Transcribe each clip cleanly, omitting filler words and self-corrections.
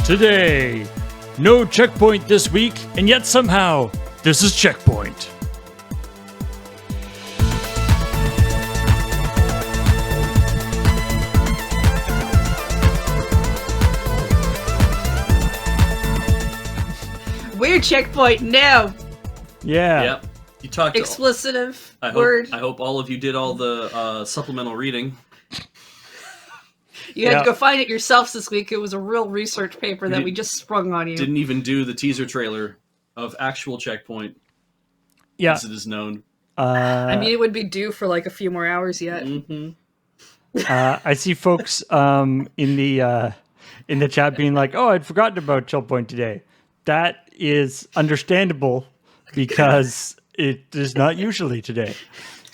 Today, no checkpoint this week, and yet somehow, this is CheckPoint. Weird CheckPoint now. Yeah. Yep. You talked Explicitive I word. hope all of you did all the supplemental reading. You had to go find it yourselves this week. It was a real research paper that we just sprung on you. Didn't even do the teaser trailer of actual CheckPoint, as it is known. I mean, it would be due for like a few more hours yet. Mm-hmm. I see folks in the chat being like, "Oh, I'd forgotten about ChillPoint today." That is understandable because it is not usually today.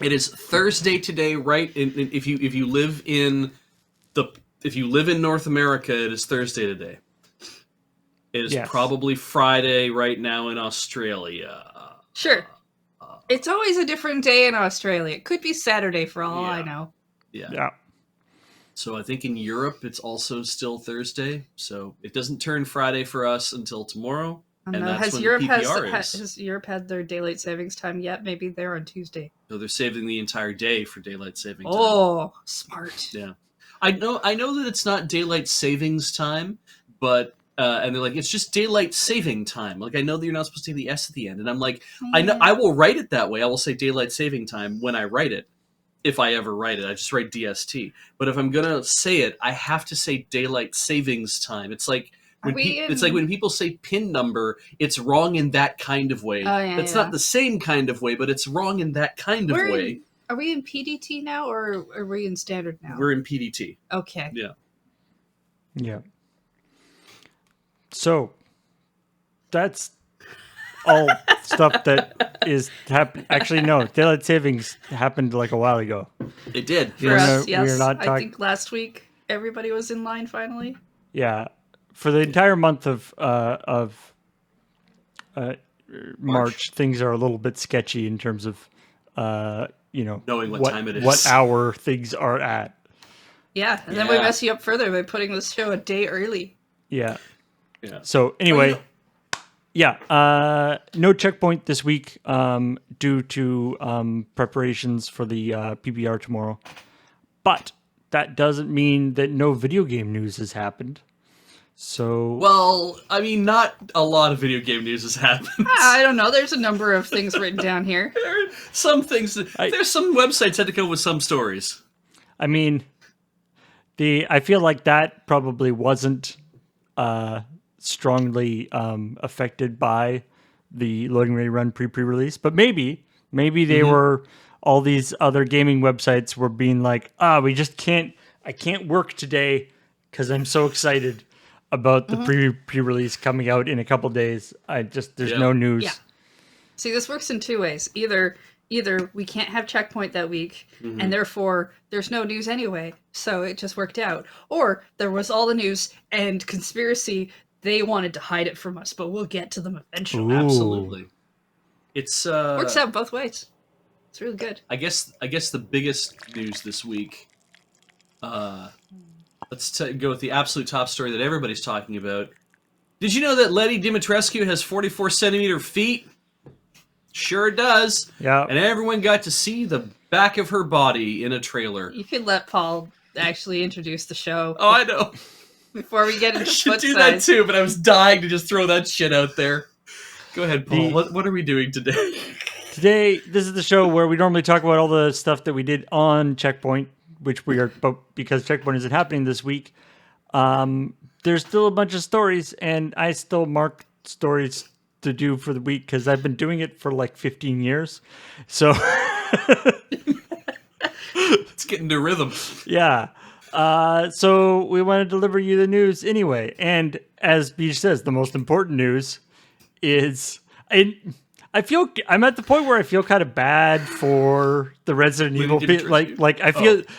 It is Thursday today, right? If you live in North America, it is Thursday today. It is probably Friday right now in Australia. Sure. It's always a different day in Australia. It could be Saturday for all I know. Yeah. So I think in Europe it's also still Thursday. So it doesn't turn Friday for us until tomorrow. And that's has when Europe the PPR is. has Europe had their daylight savings time yet? Maybe they're on Tuesday. So they're saving the entire day for daylight saving time. Oh, smart. Yeah. I know that it's not daylight savings time, but and they're like, it's just daylight saving time. Like, I know that you're not supposed to take the S at the end. And I'm like, I know I will write it that way. I will say daylight saving time when I write it. If I ever write it, I just write DST. But if I'm gonna say it, I have to say daylight savings time. It's like when when people say pin number, it's wrong in that kind of way. It's not the same kind of way, but it's wrong in that kind of way. Are we in PDT now, or are we in standard now? We're in PDT. Okay. Yeah. So that's all stuff that is happening. Actually, no. Daylight savings happened like a while ago. It did. For us, yes. We are not I think last week everybody was in line finally. Yeah. For the entire month of March, things are a little bit sketchy in terms of knowing what time it is, what hour things are at. Yeah, and then we mess you up further by putting this show a day early. Yeah. So anyway, no checkpoint this week due to preparations for the PBR tomorrow. But that doesn't mean that no video game news has happened. So well, I mean, not a lot of video game news has happened. I don't know. There's a number of things written down here. There are some things. There's some websites had to come with some stories. I mean, I feel like that probably wasn't strongly affected by the Loading Ready Run pre-release, but maybe they were. All these other gaming websites were being like, we just can't. I can't work today because I'm so excited about the pre-release coming out in a couple days. There's no news. Yeah. See, this works in two ways. Either we can't have CheckPoint that week, and therefore there's no news anyway, so it just worked out. Or there was all the news and conspiracy. They wanted to hide it from us, but we'll get to them eventually. Ooh. Absolutely. It's works out both ways. It's really good. I guess the biggest news this week. Let's go with the absolute top story that everybody's talking about. Did you know that Lady Dimitrescu has 44 centimeter feet? Sure does. Yeah. And everyone got to see the back of her body in a trailer. You could let Paul actually introduce the show. Oh, I know. Before we get into should foot do size. that too, but I was dying to just throw that shit out there. Go ahead, Paul. What are we doing today? Today, this is the show where we normally talk about all the stuff that we did on CheckPoint, which we are, but because CheckPoint isn't happening this week, there's still a bunch of stories, and I still mark stories to do for the week because I've been doing it for like 15 years. So it's getting to rhythm. Yeah. So we want to deliver you the news anyway. And as Beach says, the most important news is I feel I'm at the point where I feel kind of bad for the Resident Evil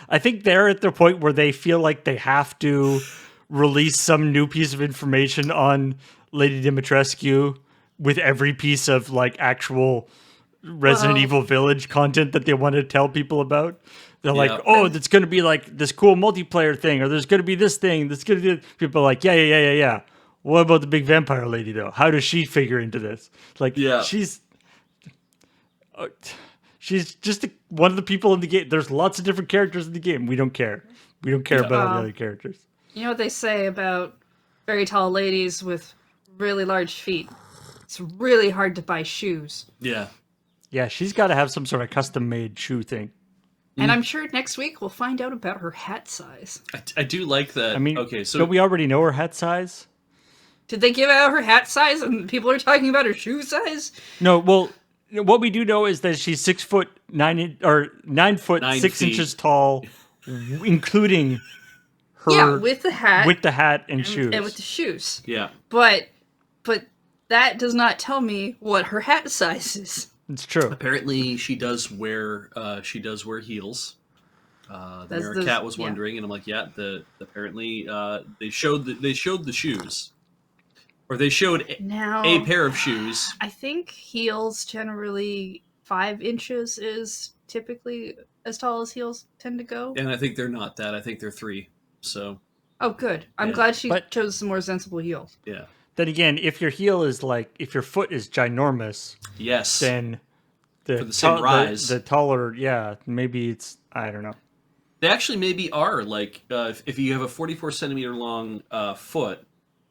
I think they're at the point where they feel like they have to release some new piece of information on Lady Dimitrescu with every piece of like actual Resident Evil Village content that they want to tell people about. They're like, oh, that's going to be like this cool multiplayer thing, or there's going to be this thing. That's going to be... People are like, yeah. What about the big vampire lady though? How does she figure into this? Like, Yeah. uh, she's just one of the people in the game. There's lots of different characters in the game. We don't care. We don't care Yeah. about all the other characters. You know what they say about very tall ladies with really large feet? It's really hard to buy shoes. Yeah. Yeah, she's got to have some sort of custom-made shoe thing. And I'm sure next week we'll find out about her hat size. I do like that. I mean, okay, so don't we already know her hat size? Did they give out her hat size and people are talking about her shoe size? No. Well, what we do know is that she's 9 foot 9 6 feet. inches tall, including her Yeah, with the hat. with the hat and shoes. And with the shoes. yeah. But that does not tell me what her hat size is. It's true. Apparently, she does wear heels. The That's Mara the- Cat was yeah. wondering, and I'm like, yeah. Apparently they showed the shoes, or they showed Now, a pair of shoes. I think heels generally 5 inches is typically as tall as heels tend to go. And I think they're not that. I think they're 3. So Oh, good. I'm Yeah. glad she But- chose some more sensible heels. yeah. Then again, if your heel is if your foot is ginormous, Yes. then For the same rise. the taller, yeah, maybe it's, I don't know. They actually maybe are like if you have a 44 centimeter long foot,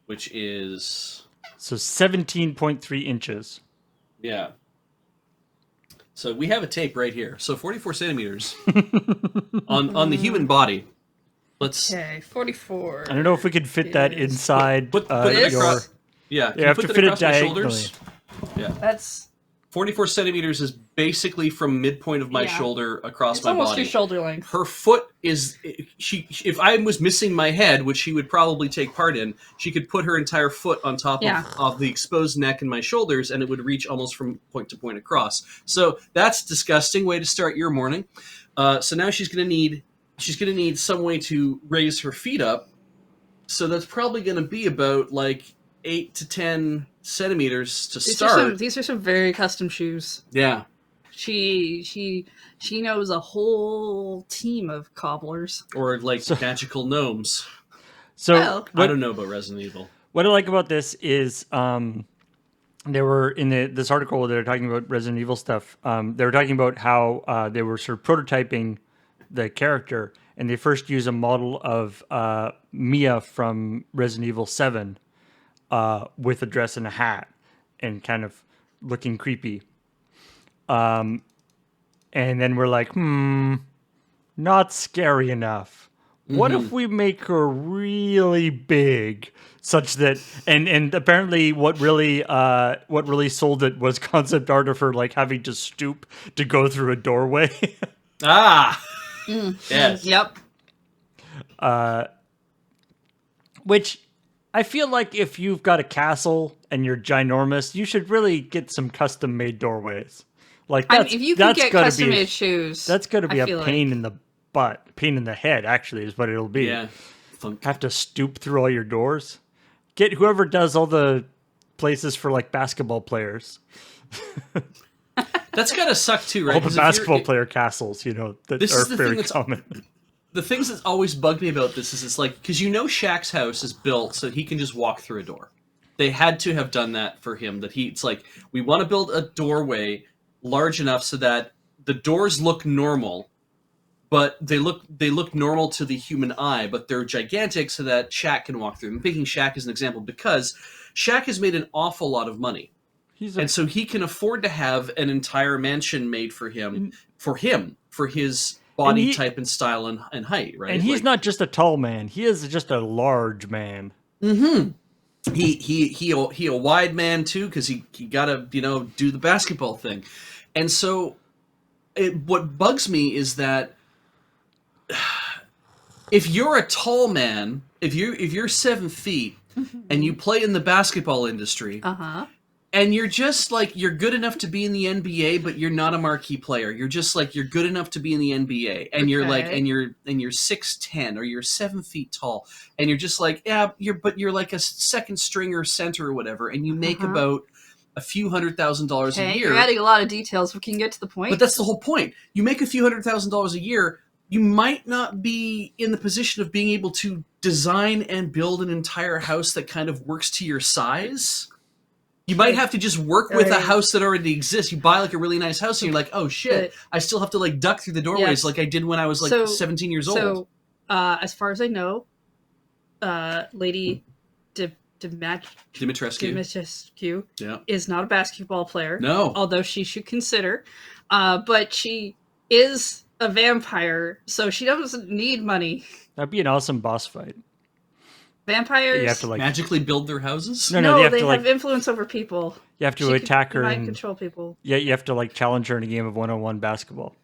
which is So 17.3 inches. yeah. So we have a tape right here. So 44 centimeters on the human body. Let's Okay, 44. I don't know if we could fit that Is- inside put this? it across. Yeah, can You have put to that fit it across my shoulders? That's 44 centimeters is basically from midpoint of my Yeah. shoulder across it's my almost body. your shoulder length. Her foot is she. If I was missing my head, which she would probably take part in, she could put her entire foot on top Yeah. of the exposed neck and my shoulders, and it would reach almost from point to point across. So that's a disgusting way to start your morning. So now she's gonna need some way to raise her feet up. So that's probably gonna be about like 8 to 10 centimeters to start. These are some very custom shoes. Yeah. She knows a whole team of cobblers. Or like magical gnomes. So Well- I don't know about Resident Evil. what I like about this is they were in this article where they were talking about Resident Evil stuff. They were talking about how they were sort of prototyping the character, and they first use a model of Mia from Resident Evil 7 with a dress and a hat and kind of looking creepy. And then we're like, not scary enough. What if we make her really big, such that and apparently what really sold it was concept art of her like having to stoop to go through a doorway. Ah! Yes. Yep. Which I feel like if you've got a castle and you're ginormous, you should really get some custom made doorways. Like I that's mean, if you can that's get gotta custom be made shoes, that's got to be I a feel pain in the butt, pain in the head. Actually, is what it'll be. Yeah. Funk. Have to stoop through all your doors. Get whoever does all the places for like basketball players, That's gotta suck too, right? all the 'Cause if you're- basketball player castles. You know that This are is the thing very that's- common. The things that always bugged me about this is it's like, because Shaq's house is built so he can just walk through a door. They had to have done that for him. It's like, we want to build a doorway large enough so that the doors look normal, but they look normal to the human eye, but they're gigantic so that Shaq can walk through them. I'm picking Shaq as an example because Shaq has made an awful lot of money. And so he can afford to have an entire mansion made for his body type and style and height, right? And he's not just a tall man; he is just a large man. Mm-hmm. He a wide man too, because he gotta do the basketball thing, and so what bugs me is that if you're a tall man, if you're 7 feet and you play in the basketball industry, and you're just like, you're good enough to be in the NBA, but you're not a marquee player. You're just like, you're good enough to be in the NBA, and you're like, Okay. and you're 6'10", or you're 7 feet tall, and you're just like, yeah, you're like a second stringer center or whatever, and you make about a few $100,000 a Okay, year. you're adding a lot of details. We can get to the point. But that's the whole point. You make a few $100,000 a year. you might not be in the position of being able to design and build an entire house that kind of works to your size. You might have to just work with a Right. house that already exists. You buy like a really nice house and you're like, oh shit, I still have to like duck through the doorways Yes. like I did when I was like So- 17 years old. So, as far as I know, Lady Dimitrescu. Yeah. is not a basketball player. No. Although she should consider. But she is a vampire, so she doesn't need money. That'd be an awesome boss fight. Vampires You have to like Magically build their houses? No, no, you have they to have like influence over people. you have to She attack can her mind and control people. yeah, you have to like challenge her in a game of 1-on-1 basketball.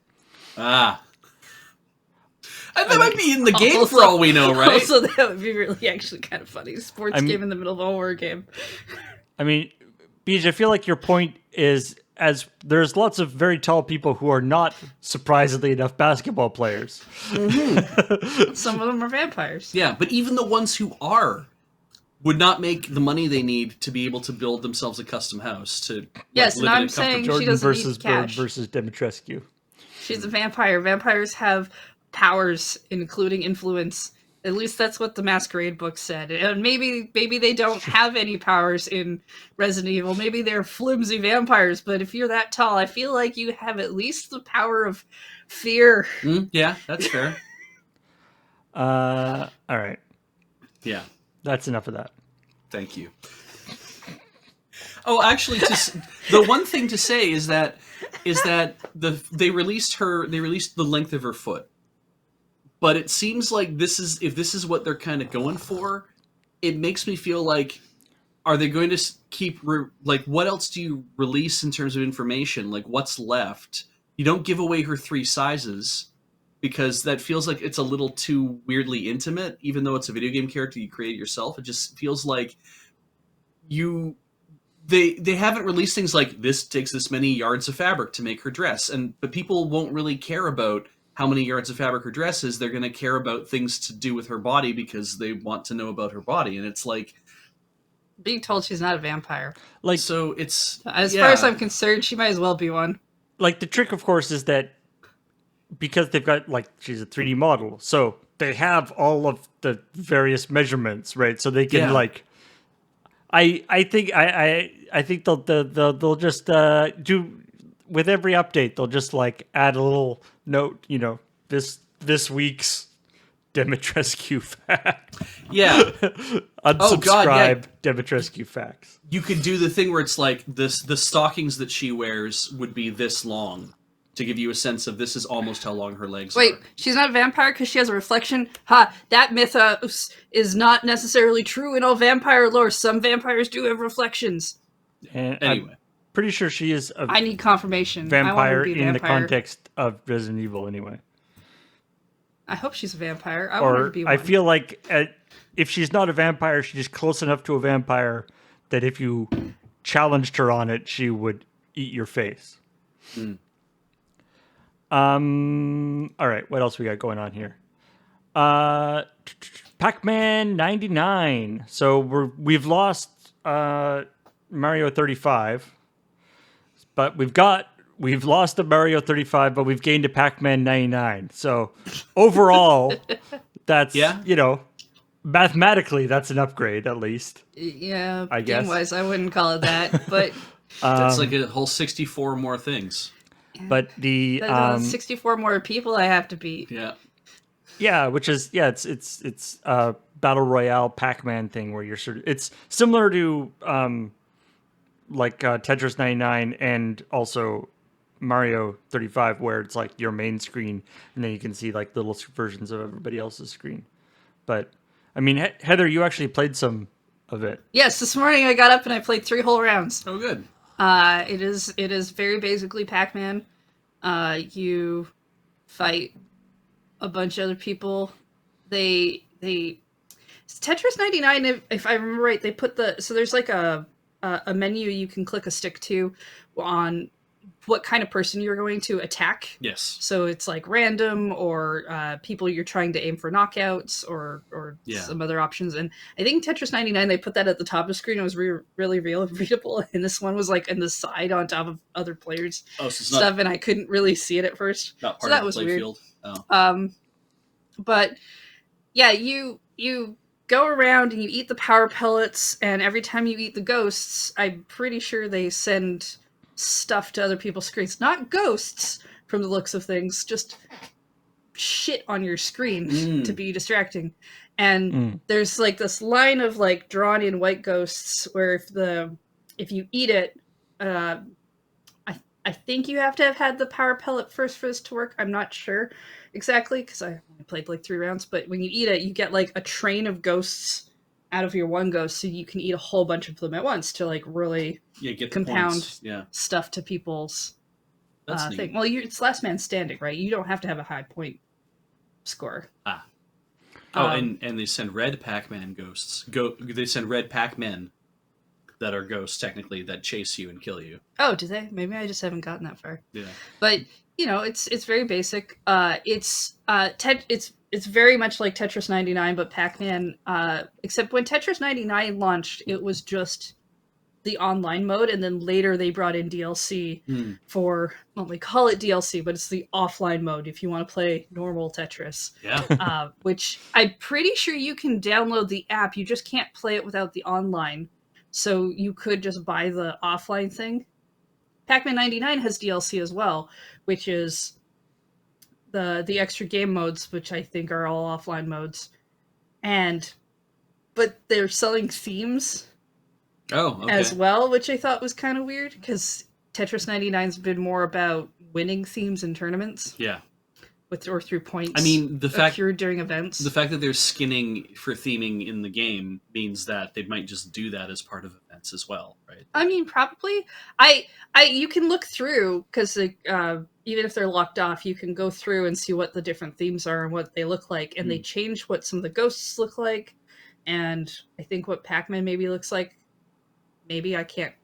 Ah. And that might be in the game Also- for all we know, right? Also, that would be really actually kind of funny. Sports game in the middle of a horror game. I mean, Beej, I feel like your point is as there's lots of very tall people who are not surprisingly enough basketball players. Some of them are vampires. Yeah, but even the ones who are would not make the money they need to be able to build themselves a custom house to Yes, live and in a I'm saying comfortable- she Jordan doesn't versus need Bird cash. versus Dimitrescu. She's a vampire. Vampires have powers, including influence. At least that's what the Masquerade book said. And maybe they don't have any powers in Resident Evil. Maybe they're flimsy vampires. But if you're that tall, I feel like you have at least the power of fear. Yeah, that's fair. All right. Yeah, That's enough of that. thank you. Oh, actually, the one thing to say is that they released the length of her foot, but it seems like if this is what they're kind of going for, it makes me feel like, are they going to keep like what else do you release in terms of information? Like what's left? You don't give away her 3 sizes because that feels like it's a little too weirdly intimate, even though it's a video game character you created yourself. It just feels like they haven't released things like this takes this many yards of fabric to make her dress, but people won't really care about how many yards of fabric her dress is. They're going to care about things to do with her body because they want to know about her body, and it's like Being told she's not a vampire. Like so it's As far as I'm concerned, she might as well be one. like the trick of course is that because they've got like she's a 3D model, so they have all of the various measurements, right? So they can Yeah. like I think they'll just do with every update they'll just like add a little note, you know, this week's Dimitrescu fact. yeah. Unsubscribe Dimitrescu facts. You could do the thing where it's like the stockings that she wears would be this long to give you a sense of this is almost how long her legs Wait, are. she's not a vampire because she has a reflection? Ha, that mythos is not necessarily true in all vampire lore. Some vampires do have reflections. And Anyway. I'm pretty sure she is a I need confirmation. I want her vampire to be a in the vampire. context of Resident Evil anyway. I hope she's a vampire. I want her to Or be one. I feel like if she's not a vampire, she's close enough to a vampire that if you challenged her on it, she would eat your face. All right, what else we got going on here? Pac-Man 99. So we've lost Mario 35, but we've lost a Mario 35, but we've gained a Pac-Man 99. So overall, that's Yeah. you know, mathematically that's an upgrade at least. Yeah, I guess. game-wise, I wouldn't call it that. But That's like a whole 64 more things. But the 64 more people I have to beat. Yeah. yeah, which is it's battle royale Pac-Man thing where you're sort of it's similar to like Tetris 99 and also Mario 35 where it's like your main screen and then you can see like little versions of everybody else's screen. But I mean, Heather, you actually played some of it. Yes, this morning I got up and I played 3 whole rounds. Oh, good. It is very basically Pac-Man. You fight a bunch of other people. They Tetris 99. If I remember right, they put so there's like a menu you can click a stick to on what kind of person you're going to attack. Yes. So it's like random or people you're trying to aim for knockouts or Yeah. some other options. And I think Tetris 99, they put that at the top of the screen. It was really readable. And this one was like in the side on top of other players' Oh, so it's stuff. And I couldn't really see it at first. not So part that of was the weird. playfield. But yeah, you go around and you eat the power pellets, and every time you eat the ghosts, I'm pretty sure they send stuff to other people's screens. Not ghosts, from the looks of things, just shit on your screen to be distracting. And there's like this line of like drawn in white ghosts where if you eat it, uh, I think you have to have had the power pellet first for this to work. I'm not sure exactly because I only played like 3 rounds. But when you eat it, you get like a train of ghosts out of your one ghost, so you can eat a whole bunch of them at once to like really get compound the stuff to people's That's neat. thing. Well, it's last man standing, right? You don't have to have a high point score. And they send red Pac-Man ghosts. They send red Pac-Men that are ghosts technically that chase you and kill you. Oh, do they? Maybe I just haven't gotten that far. Yeah. But it's very basic. It's very much like Tetris 99, but Pac-Man. Except when Tetris 99 launched, it was just the online mode, and then later they brought in DLC for, well, we call it DLC, but it's the offline mode if you want to play normal Tetris. Yeah. Which I'm pretty sure you can download the app. You just can't play it without the online. So you could just buy the offline thing. Pac-Man 99 has DLC as well, which is the extra game modes, which I think are all offline modes. But they're selling themes as well, which I thought was kind of weird, because Tetris 99's been more about winning themes in tournaments. Yeah. Or through points. I mean, the fact during events. The fact that they're skinning for theming in the game means that they might just do that as part of events as well, right? I mean, probably. You can look through, because even if they're locked off, you can go through and see what the different themes are and what they look like, and they change what some of the ghosts look like, and I think what Pac-Man maybe looks like. Maybe I can't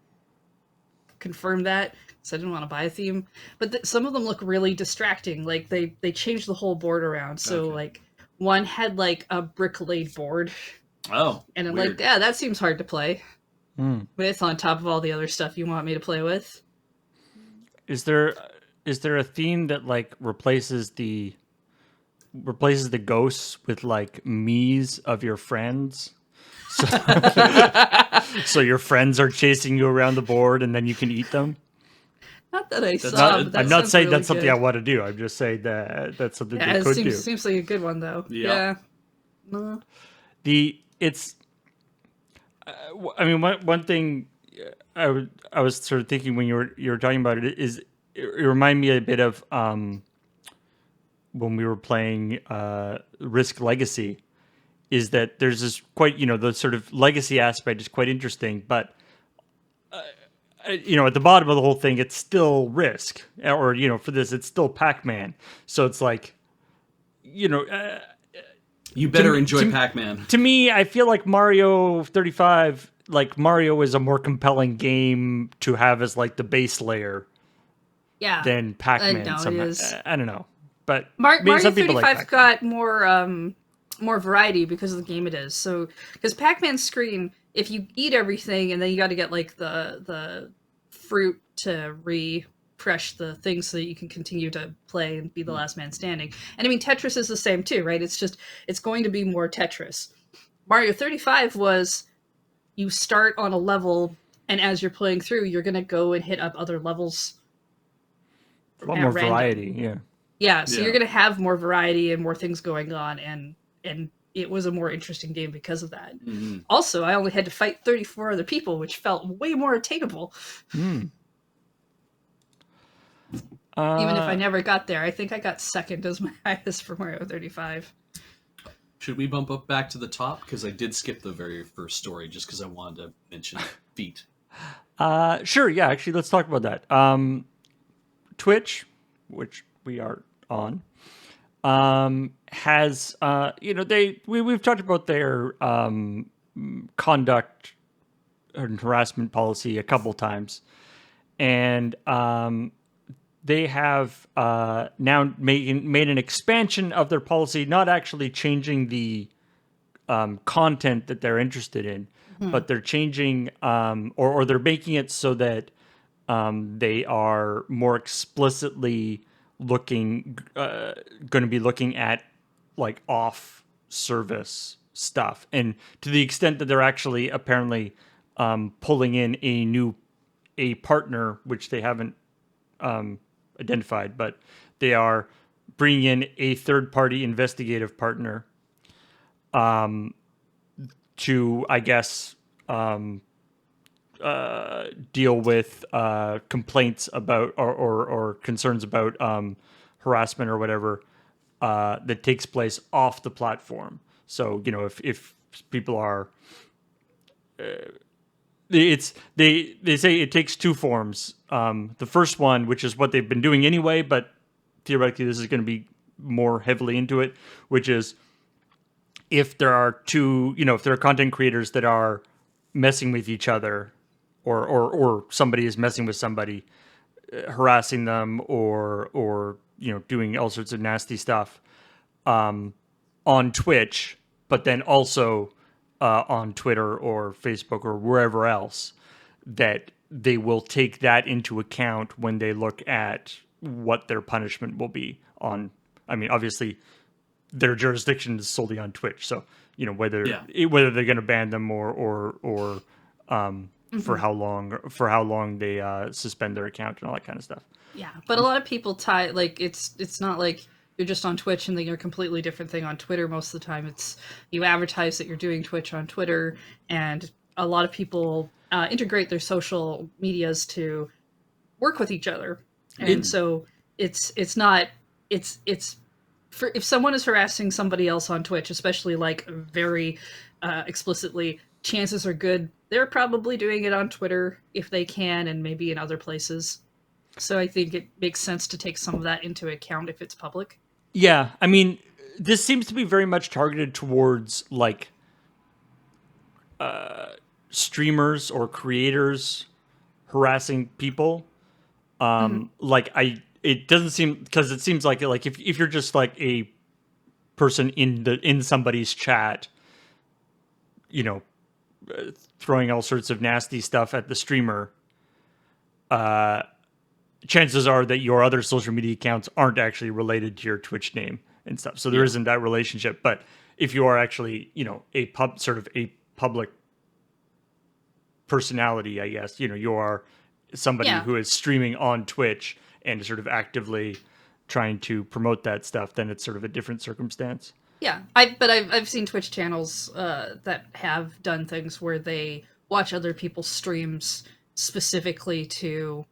confirm that, because I didn't want to buy a theme, but some of them look really distracting. Like they changed the whole board around, so like one had like a brick laid board. Oh, and I'm weird. like, yeah, that seems hard to play with on top of all the other stuff you want me to play with. Is there a theme that like replaces the ghosts with like me's of your friends? So your friends are chasing you around the board, and then you can eat them. Not that I saw. I'm not saying really that's something good. I want to do. I'm just saying that that's something they could do. Seems like a good one, though. Yeah. No. I mean, one thing I was sort of thinking when you were talking about it is it reminded me a bit of when we were playing Risk Legacy. Is that there's this quite, the sort of legacy aspect is quite interesting, but at the bottom of the whole thing, it's still Risk, or for this, it's still Pac-Man. So it's like, you better enjoy Pac-Man. To me, I feel like Mario 35, like Mario is a more compelling game to have as like the base layer, than Pac-Man. No, it is. I don't know, but Mario some people 35 like got more variety because of the game it is. So, because Pac-Man's screen, if you eat everything and then you got to get like the fruit to refresh the thing so that you can continue to play and be the last man standing. And I mean, Tetris is the same too, right? It's going to be more Tetris. Mario 35 was you start on a level, and as you're playing through, you're going to go and hit up other levels. A lot more variety, yeah. Yeah, so you're going to have more variety and more things going on, and it was a more interesting game because of that. Mm-hmm. Also, I only had to fight 34 other people, which felt way more attainable. Even if I never got there. I think I got second as my highest for Mario 35. Should we bump up back to the top? Because I did skip the very first story just because I wanted to mention feet. Sure, yeah, actually, let's talk about that. Twitch, which we are on, has we've talked about their conduct and harassment policy a couple times, and they have now made an expansion of their policy, not actually changing the content that they're interested in, but they're changing or they're making it so that they are more explicitly going to be looking at like off service stuff, and to the extent that they're actually apparently pulling in a partner, which they haven't identified, but they are bringing in a third party investigative partner to, I guess, deal with complaints about or concerns about harassment or whatever that takes place off the platform. So, if people are, they say it takes two forms. The first one, which is what they've been doing anyway, but theoretically this is going to be more heavily into it, which is if there are if there are content creators that are messing with each other, or somebody is messing with somebody, harassing them, or doing all sorts of nasty stuff on Twitch, but then also on Twitter or Facebook or wherever else, that they will take that into account when they look at what their punishment will be on. I mean, obviously, their jurisdiction is solely on Twitch, so whether they're going to ban them or for how long they suspend their account and all that kind of stuff. Yeah, but a lot of people tie, like, it's not like you're just on Twitch and then you're a completely different thing on Twitter most of the time. It's you advertise that you're doing Twitch on Twitter, and a lot of people integrate their social medias to work with each other, and so it's for, if someone is harassing somebody else on Twitch, especially like very explicitly, chances are good they're probably doing it on Twitter if they can, and maybe in other places. So I think it makes sense to take some of that into account if it's public. Yeah, I mean, this seems to be very much targeted towards like streamers or creators harassing people. It doesn't seem, because it seems like if you're just like a person in somebody's chat, throwing all sorts of nasty stuff at the streamer, chances are that your other social media accounts aren't actually related to your Twitch name and stuff. So there isn't that relationship. But if you are actually, a public personality, I guess, you are somebody who is streaming on Twitch and sort of actively trying to promote that stuff, then it's sort of a different circumstance. Yeah, I've seen Twitch channels that have done things where they watch other people's streams specifically to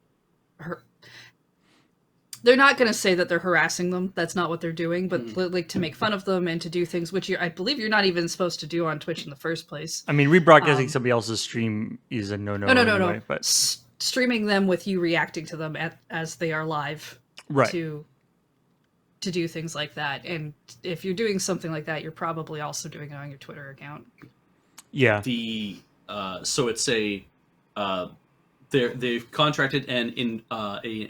they're not going to say that they're harassing them. That's not what they're doing, but like to make fun of them and to do things which I believe you're not even supposed to do on Twitch in the first place. I mean, rebroadcasting somebody else's stream is a no-no. No. But streaming them with you reacting to them as they are live, right? To do things like that, and if you're doing something like that, you're probably also doing it on your Twitter account. Yeah. So it's they've contracted an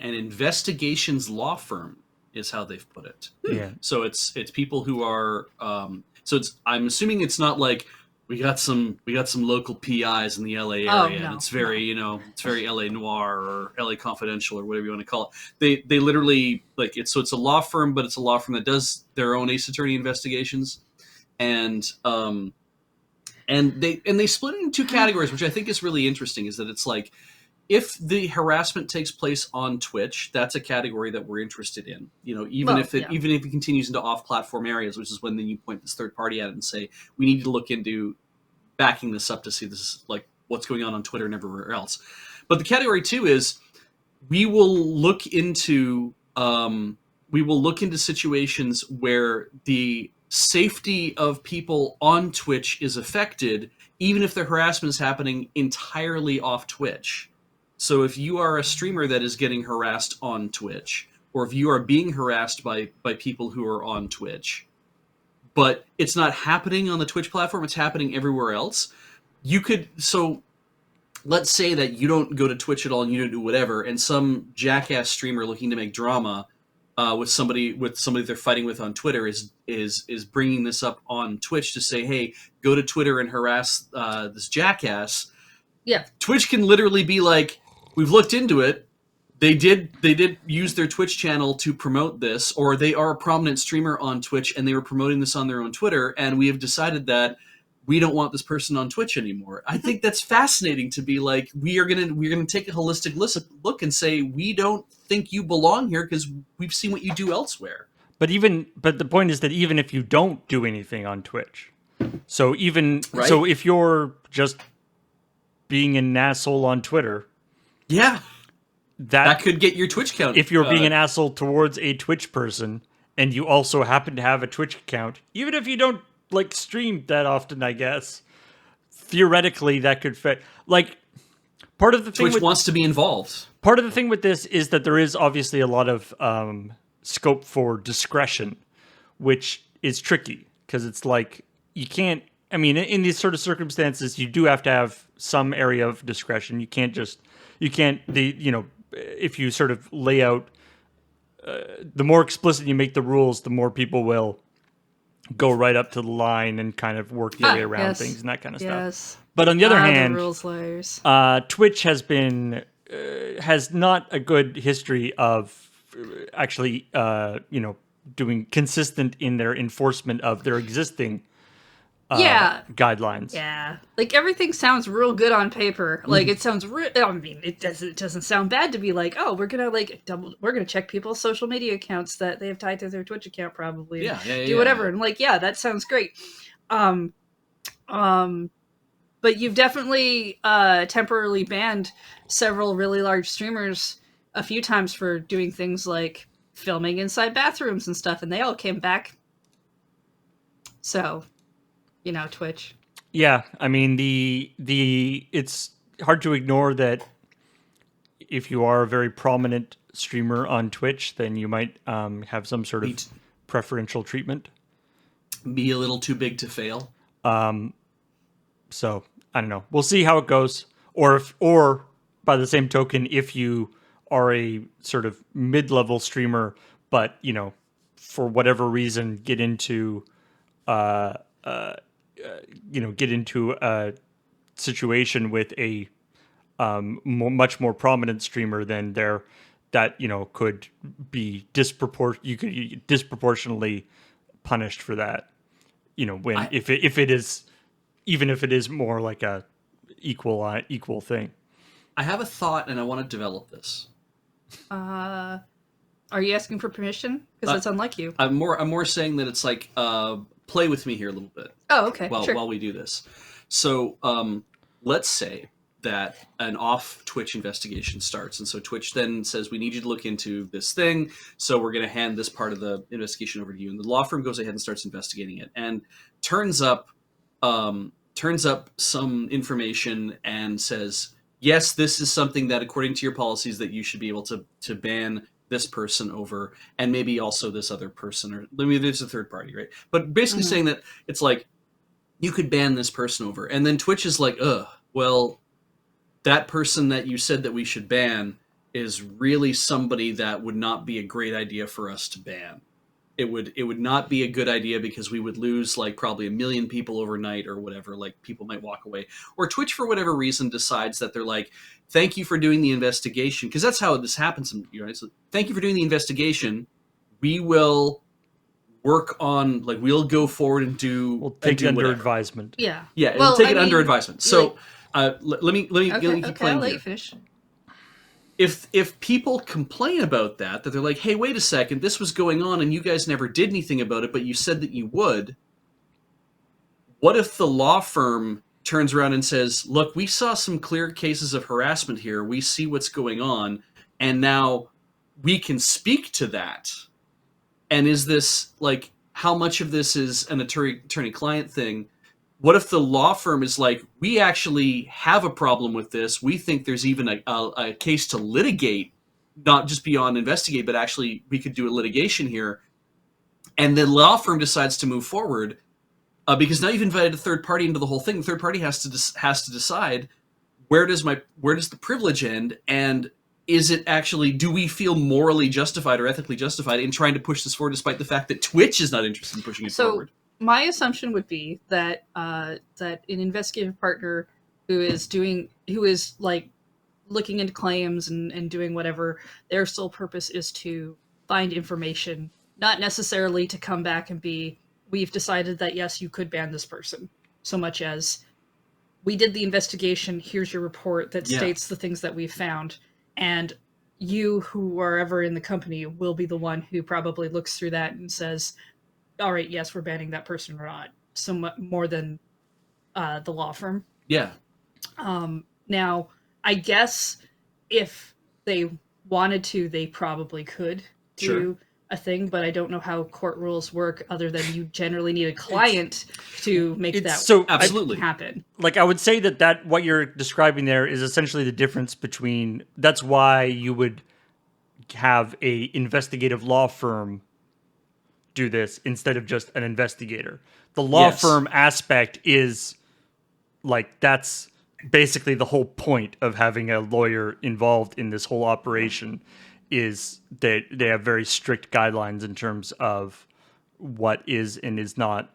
investigations law firm is how they've put it. Yeah. So it's people who are I'm assuming it's not like we got some local PIs in the LA area, and it's very it's very LA Noir or LA Confidential or whatever you want to call it. They literally it's a law firm, but it's a law firm that does their own ace attorney investigations, and they split it in two categories, which I think is really interesting. Is that it's like, if the harassment takes place on Twitch, that's a category that we're interested in. Even if it continues into off-platform areas, which is when then you point this third party at it and say, we need to look into backing this up to see this is like what's going on Twitter and everywhere else. But the category 2 is we will look into situations where the safety of people on Twitch is affected, even if the harassment is happening entirely off Twitch. So if you are a streamer that is getting harassed on Twitch, or if you are being harassed by people who are on Twitch, but it's not happening on the Twitch platform, it's happening everywhere else, so let's say that you don't go to Twitch at all and you don't do whatever, and some jackass streamer looking to make drama with somebody they're fighting with on Twitter is bringing this up on Twitch to say, hey, go to Twitter and harass this jackass. Yeah. Twitch can literally be like, we've looked into it. They did use their Twitch channel to promote this, or they are a prominent streamer on Twitch and they were promoting this on their own Twitter, and we have decided that we don't want this person on Twitch anymore. I think that's fascinating to be like, we're gonna take a holistic look and say we don't think you belong here because we've seen what you do elsewhere. But the point is that even if you don't do anything on Twitch, so if you're just being an asshole on Twitter, yeah, that could get your Twitch count. If you're being an asshole towards a Twitch person and you also happen to have a Twitch account, even if you don't like stream that often, I guess theoretically that could fit. Like, part of the thing Twitch wants to be involved. Part of the thing with this is that there is obviously a lot of scope for discretion, which is tricky because it's like you can't. I mean, in these sort of circumstances, you do have to have some area of discretion. You can't. If you sort of lay out, the more explicit you make the rules, the more people will go right up to the line and kind of work their way around things and that kind of stuff. But on the other hand, the rules layers. Twitch has not a good history of actually, doing consistent in their enforcement of their existing guidelines. Yeah, like everything sounds real good on paper. Like it sounds I mean, it doesn't sound bad to be like, oh, we're gonna check people's social media accounts that they have tied to their Twitch account, probably. Do whatever, and like, yeah, that sounds great. But you've definitely temporarily banned several really large streamers a few times for doing things like filming inside bathrooms and stuff, and they all came back. So, Twitch. Yeah, I mean it's hard to ignore that if you are a very prominent streamer on Twitch, then you might have some sort of preferential treatment. Be a little too big to fail. So I don't know. We'll see how it goes. Or by the same token, if you are a sort of mid-level streamer, but for whatever reason get into a situation with a much more prominent streamer, then could be disproportionately punished for that. If it is, even if it is more like a equal thing. I have a thought, and I want to develop this. Are you asking for permission? Because that's unlike you. I'm more saying that it's like play with me here a little bit. Oh, okay. Sure. While we do this, so let's say that an off Twitch investigation starts, and so Twitch then says, we need you to look into this thing, so we're going to hand this part of the investigation over to you, and the law firm goes ahead and starts investigating it, and turns up some information and says, yes, this is something that according to your policies that you should be able to ban this person over, and maybe also this other person, or maybe there's a third party, right? But basically saying that it's like, you could ban this person over, and then Twitch is like, well, that person that you said that we should ban is really somebody that would not be a great idea for us to ban. It would not be a good idea because we would lose like probably 1 million people overnight or whatever. Like, people might walk away, or Twitch for whatever reason decides that they're like, thank you for doing the investigation, because that's how this happens. So, thank you for doing the investigation. We will work on, like, we'll go forward and we'll take it under advisement. Yeah. Yeah, we'll take it under advisement. So let me keep playing. I'll let you finish. If people complain about that they're like, hey, wait a second, this was going on and you guys never did anything about it, but you said that you would. What if the law firm turns around and says, look, we saw some clear cases of harassment here. We see what's going on, and now we can speak to that. And is this, like, how much of this is an attorney-client thing? What if the law firm is like, we actually have a problem with this. We think there's even a case to litigate, not just beyond investigate, but actually we could do a litigation here. And the law firm decides to move forward because now you've invited a third party into the whole thing. The third party has to decide, where does the privilege end, and is it actually, do we feel morally justified or ethically justified in trying to push this forward, despite the fact that Twitch is not interested in pushing it forward? My assumption would be that that an investigative partner who is like looking into claims and doing whatever. Their sole purpose is to find information, not necessarily to come back and be, we've decided that yes, you could ban this person, so much as we did the investigation, here's your report that states the things that we've found, and you who are ever in the company will be the one who probably looks through that and says, all right, yes, we're banning that person or not, so much more than the law firm. Yeah. Now, I guess if they wanted to, they probably could do a thing, but I don't know how court rules work other than you generally need a client to make that absolutely happen. Like, I would say that what you're describing there is essentially the difference between, that's why you would have a investigative law firm do this instead of just an investigator. The law firm aspect is like, that's basically the whole point of having a lawyer involved in this whole operation, is that they have very strict guidelines in terms of what is and is not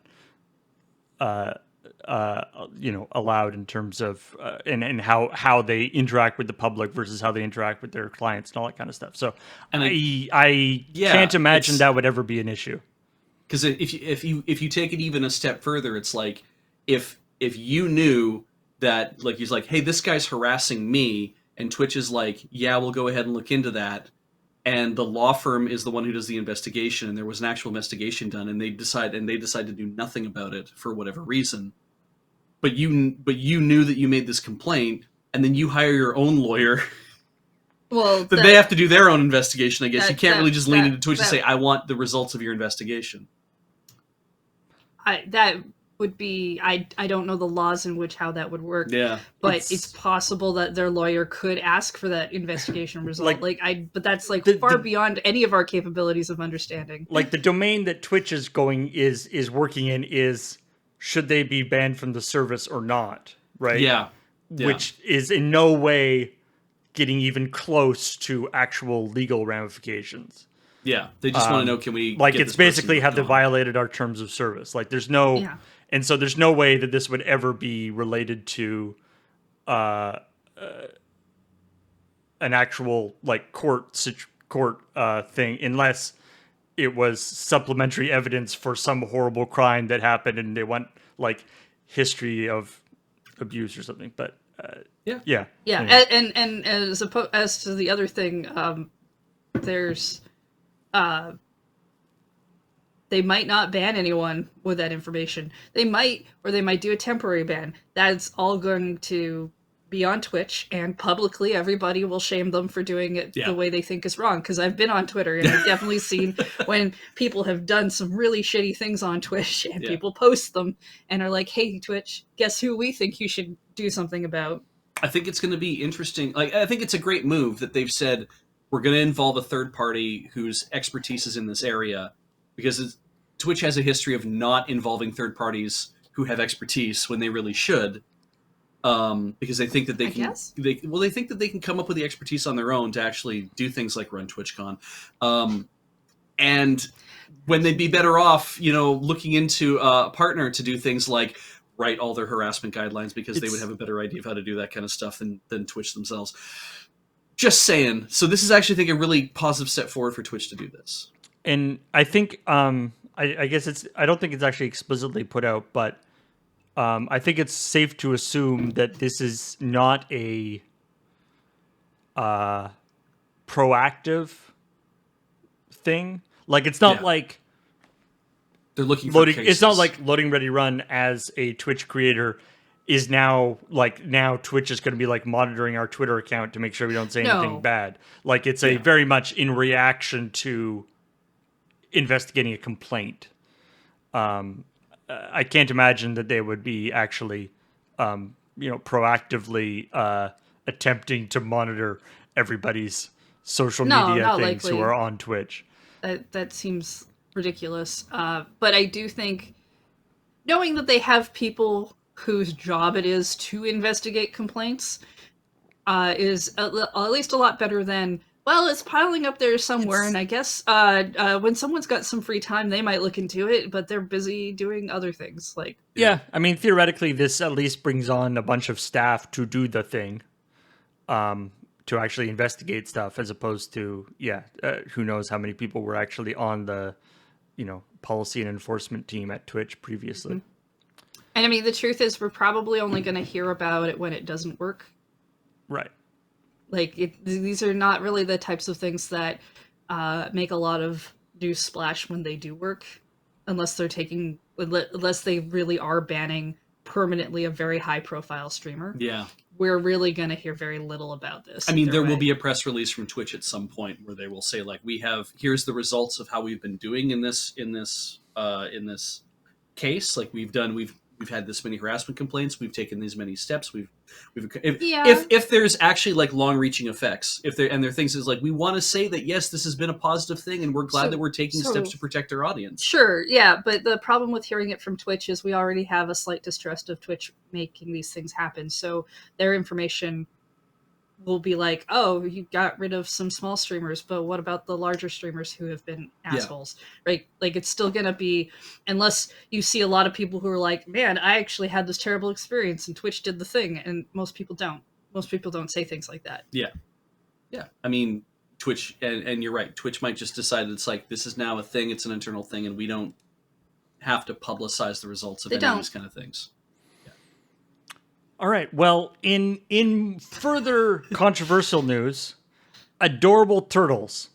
allowed in terms of and how they interact with the public versus how they interact with their clients and all that kind of stuff. So and I can't imagine that would ever be an issue. Because if you take it even a step further, it's like if you knew that, like, he's like, hey, this guy's harassing me, and Twitch is like, yeah, we'll go ahead and look into that, and the law firm is the one who does the investigation, and there was an actual investigation done, and they decide to do nothing about it for whatever reason, but you knew that you made this complaint, and then you hire your own lawyer. Well, then they have to do their own investigation. I guess you can't really just lean into Twitch and say, I want the results of your investigation. That would be, I don't know the laws in which how that would work. Yeah, but it's possible that their lawyer could ask for that investigation result. But that's far beyond any of our capabilities of understanding. Like, the domain that Twitch is working in is, should they be banned from the service or not? Right? Yeah. Which is in no way getting even close to actual legal ramifications. Yeah, they just want to know, can we like, get it's this basically, have they gone? violated our terms of service? Like, there's no and so there's no way that this would ever be related to an actual, like, court thing, unless it was supplementary evidence for some horrible crime that happened and they want, like, history of abuse or something. But yeah. Anyway. And as to the other thing, there's they might not ban anyone with that information. They might do a temporary ban. That's all going to be on Twitch, and publicly everybody will shame them for doing it the way they think is wrong. Because I've been on Twitter, and I've definitely seen when people have done some really shitty things on Twitch, and people post them and are like, hey, Twitch, guess who we think you should do something about? I think it's going to be interesting. Like, I think it's a great move that they've said, we're going to involve a third party whose expertise is in this area, because Twitch has a history of not involving third parties who have expertise when they really should, because they think that they can. They think that they can come up with the expertise on their own to actually do things like run TwitchCon, and when they'd be better off, looking into a partner to do things like write all their harassment guidelines, because they would have a better idea of how to do that kind of stuff than Twitch themselves. Just saying. So this is actually, I think, a really positive step forward for Twitch to do this. And I think, I guess I don't think it's actually explicitly put out, but I think it's safe to assume that this is not a proactive thing. Like, it's not like they're looking for loading. cases. It's not like Loading Ready Run as a Twitch creator is now Twitch is going to be like monitoring our Twitter account to make sure we don't say anything bad. Like, it's a very much in reaction to investigating a complaint. I can't imagine that they would be actually, proactively attempting to monitor everybody's social media things who are on Twitch. That seems ridiculous. But I do think, knowing that they have people whose job it is to investigate complaints, is at least a lot better than, well, it's piling up there somewhere, and I guess when someone's got some free time, they might look into it, but they're busy doing other things. Like, yeah, I mean, theoretically, this at least brings on a bunch of staff to do the thing. to actually investigate stuff, as opposed to who knows how many people were actually on the policy and enforcement team at Twitch previously. And I mean, the truth is, we're probably only going to hear about it when it doesn't work. Right. Like, these are not really the types of things that make a lot of news splash when they do work, unless they really are banning permanently a very high-profile streamer. Yeah. We're really going to hear very little about this. I mean, there will be a press release from Twitch at some point where they will say, like, here's the results of how we've been doing in this case. Like, we've had this many harassment complaints. We've taken these many steps. If there's actually like long-reaching effects, if there are things is like, we want to say that yes, this has been a positive thing, and we're glad that we're taking steps to protect our audience. Sure, yeah, but the problem with hearing it from Twitch is we already have a slight distrust of Twitch making these things happen. So their information will be like, oh, you got rid of some small streamers, but what about the larger streamers who have been assholes, right? Like, it's still gonna be, unless you see a lot of people who are like, man, I actually had this terrible experience and Twitch did the thing, and most people don't say things like that. Yeah I mean, Twitch, and you're right, Twitch might just decide it's like, this is now a thing, it's an internal thing, and we don't have to publicize the results of any of these kind of things. All right. Well, in further controversial news, adorable turtles.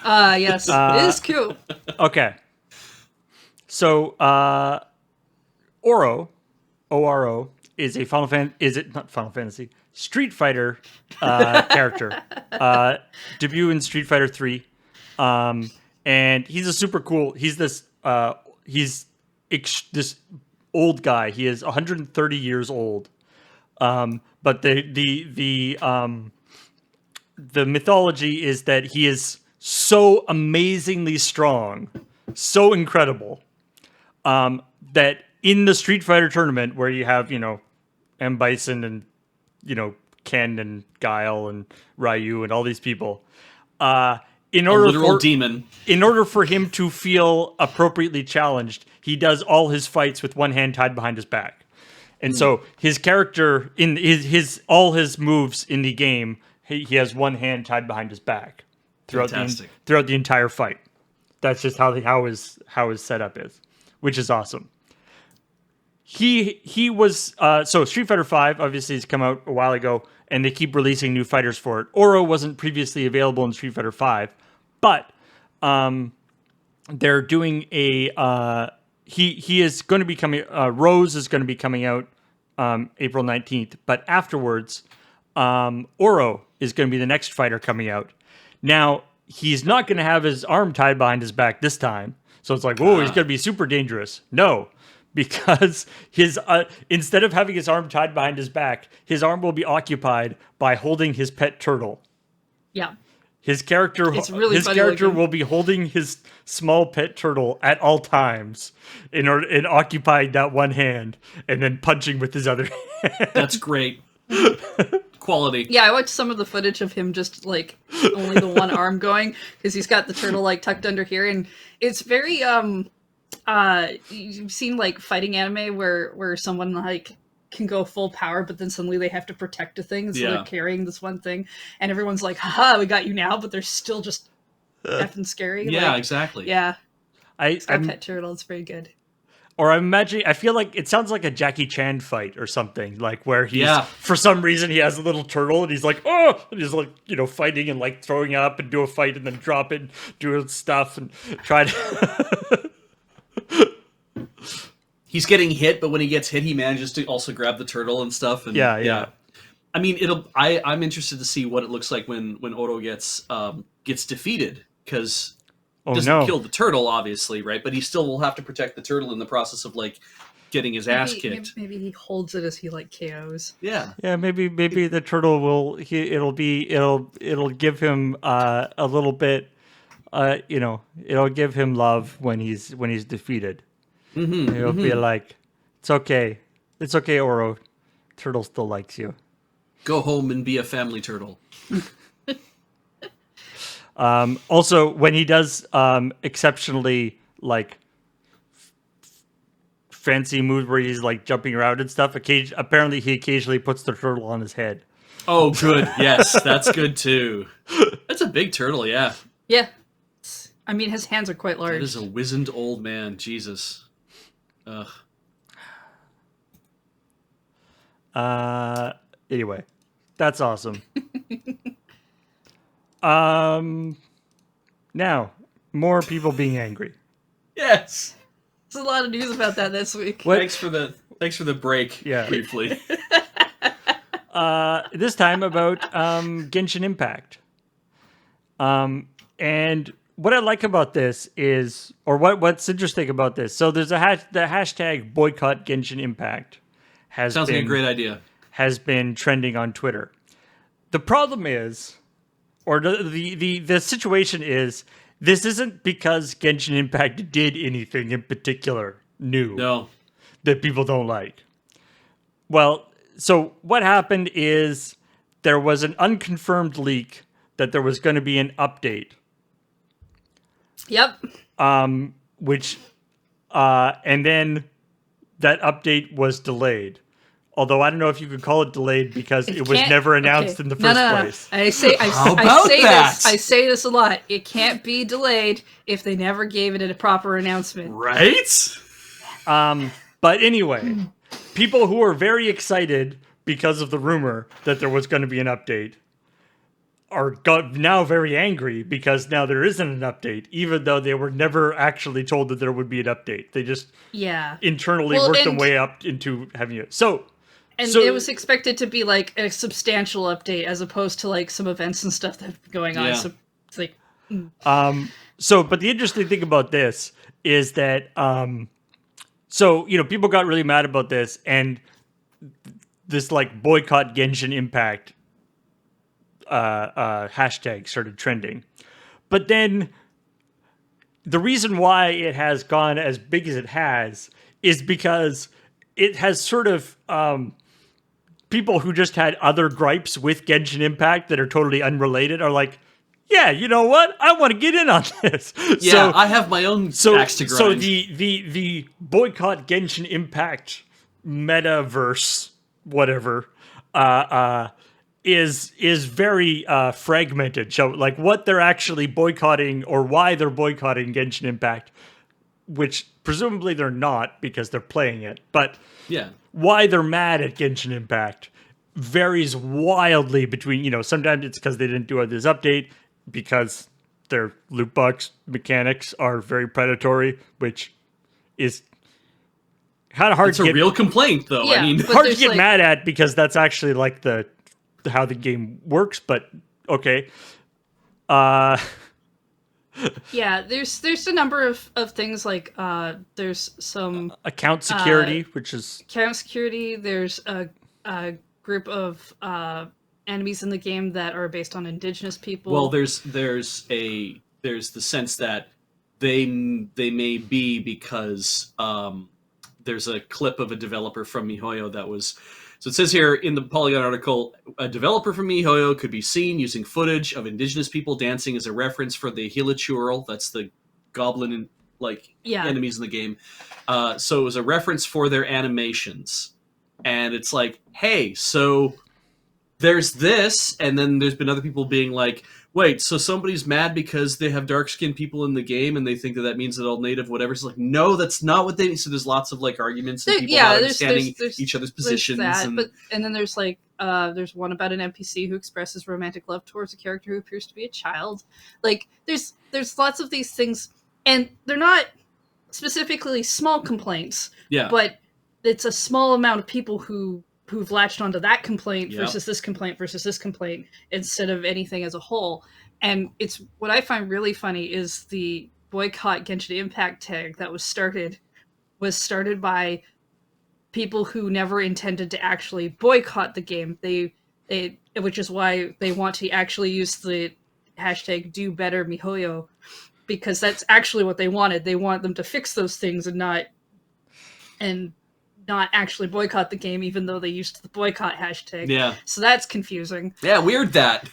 Yes, it is cute. Okay. So, Oro, O-R-O, is a Final Fantasy? Street Fighter character. Debut in Street Fighter 3. And he's a super cool, he's this old guy. He is 130 years old. But the mythology is that he is so amazingly strong, so incredible, that in the Street Fighter tournament where you have, M. Bison and, Ken and Guile and Ryu and all these people, in order for him to feel appropriately challenged, he does all his fights with one hand tied behind his back. And so his character in all his moves in the game, he has one hand tied behind his back throughout the entire fight. That's just how his setup is, which is awesome. He was so Street Fighter V obviously has come out a while ago, and they keep releasing new fighters for it. Oro wasn't previously available in Street Fighter V, but they're doing a he is going to be coming. Rose is going to be coming out April 19th, but afterwards, Oro is going to be the next fighter coming out. Now he's not going to have his arm tied behind his back this time, so it's like, whoa, he's going to be super dangerous. No. Because his instead of having his arm tied behind his back, his arm will be occupied by holding his pet turtle. Yeah. His character will be holding his small pet turtle at all times and occupying that one hand and then punching with his other hand. That's great. Quality. Yeah, I watched some of the footage of him just like only the one arm going because he's got the turtle like tucked under here, and it's very you've seen like fighting anime where someone like can go full power, but then suddenly they have to protect a thing, and so they're carrying this one thing, and everyone's like, haha, we got you now, but they're still just effing scary. Yeah, exactly. Yeah. It's got pet turtle, it's very good. Or I'm imagining, I feel like it sounds like a Jackie Chan fight or something, like where he's, for some reason, he has a little turtle and he's like, oh, and he's like, fighting and like throwing up and do a fight and then drop it, do stuff and try to. He's getting hit, but when he gets hit, he manages to also grab the turtle and stuff. And yeah. I mean, I'm interested to see what it looks like when Oro gets defeated, because doesn't kill the turtle, obviously, right? But he still will have to protect the turtle in the process of like getting his ass kicked. Maybe he holds it as he like KOs. Yeah. Yeah, maybe the turtle will. It'll give him a little bit. It'll give him love when he's defeated. Mm-hmm, It'll be like, it's okay, Oro. Turtle still likes you. Go home and be a family turtle. Also, when he does exceptionally like fancy moves where he's like jumping around and stuff, apparently he occasionally puts the turtle on his head. Oh, good. Yes, that's good too. That's a big turtle, yeah. Yeah. I mean, his hands are quite large. That is a wizened old man. Jesus. Ugh. Anyway, that's awesome. Now, more people being angry. Yes. There's a lot of news about that this week. What? Thanks for the break. Yeah. Briefly. This time about Genshin Impact. And what I like about this is, or what's interesting about this. So there's the hashtag boycott Genshin Impact Sounds like a great idea. has been trending on Twitter. The problem is, or the situation is, this isn't because Genshin Impact did anything in particular new No. that people don't like. Well, so what happened is there was an unconfirmed leak that there was going to be an update, Yep. which and then that update was delayed. Although I don't know if you could call it delayed because it was can't- never announced okay. in the No, first no. place. I say How about that? I say this a lot. It can't be delayed if they never gave it a proper announcement. Right? But anyway, people who were very excited because of the rumor that there was going to be an update are now very angry because now there isn't an update, even though they were never actually told that there would be an update. They just Yeah. internally worked their way up into having it. And So- it was expected to be like a substantial update as opposed to like some events and stuff that have been going on. Yeah. So it's like, but the interesting thing about this is that, people got really mad about this, and this like boycott Genshin Impact hashtag started trending. But then the reason why it has gone as big as it has is because it has sort of people who just had other gripes with Genshin Impact that are totally unrelated are like, yeah, you know what? I want to get in on this. Yeah, I have my own axe to grind. So the boycott Genshin Impact metaverse, whatever, is very fragmented. So like what they're actually boycotting or why they're boycotting Genshin Impact, which presumably they're not because they're playing it, but Yeah. why they're mad at Genshin Impact varies wildly between, sometimes it's because they didn't do this update, because their loot box mechanics are very predatory, which is kind of hard It's to a get, real complaint, though. Yeah, I mean, but hard to there's, get like- mad at because that's actually like how the game works, but okay. yeah, there's a number of things like there's some Account security, which is account security. There's a group of enemies in the game that are based on indigenous people. well, there's the sense that they may be because there's a clip of a developer from MiHoYo that was. So it says here in the Polygon article, a developer from MiHoYo could be seen using footage of indigenous people dancing as a reference for the Hilichurl, that's the goblin enemies in the game. So it was a reference for their animations. And it's like, hey, so there's this, and then there's been other people being like, wait, so somebody's mad because they have dark-skinned people in the game and they think that means that all native whatever. It's like, no, that's not what they mean. So there's lots of arguments and people not understanding each other's positions. That, and and then there's there's one about an NPC who expresses romantic love towards a character who appears to be a child. There's lots of these things, and they're not specifically small complaints. yeah. But it's a small amount of people who've latched onto that complaint Yep. versus this complaint instead of anything as a whole. And it's what I find really funny is the boycott Genshin Impact tag that was started by people who never intended to actually boycott the game. They which is why they want to actually use the hashtag do better MiHoYo, because that's actually what they wanted. They want them to fix those things and not actually boycott the game, even though they used the boycott hashtag. Yeah. So that's confusing. Yeah, weird that.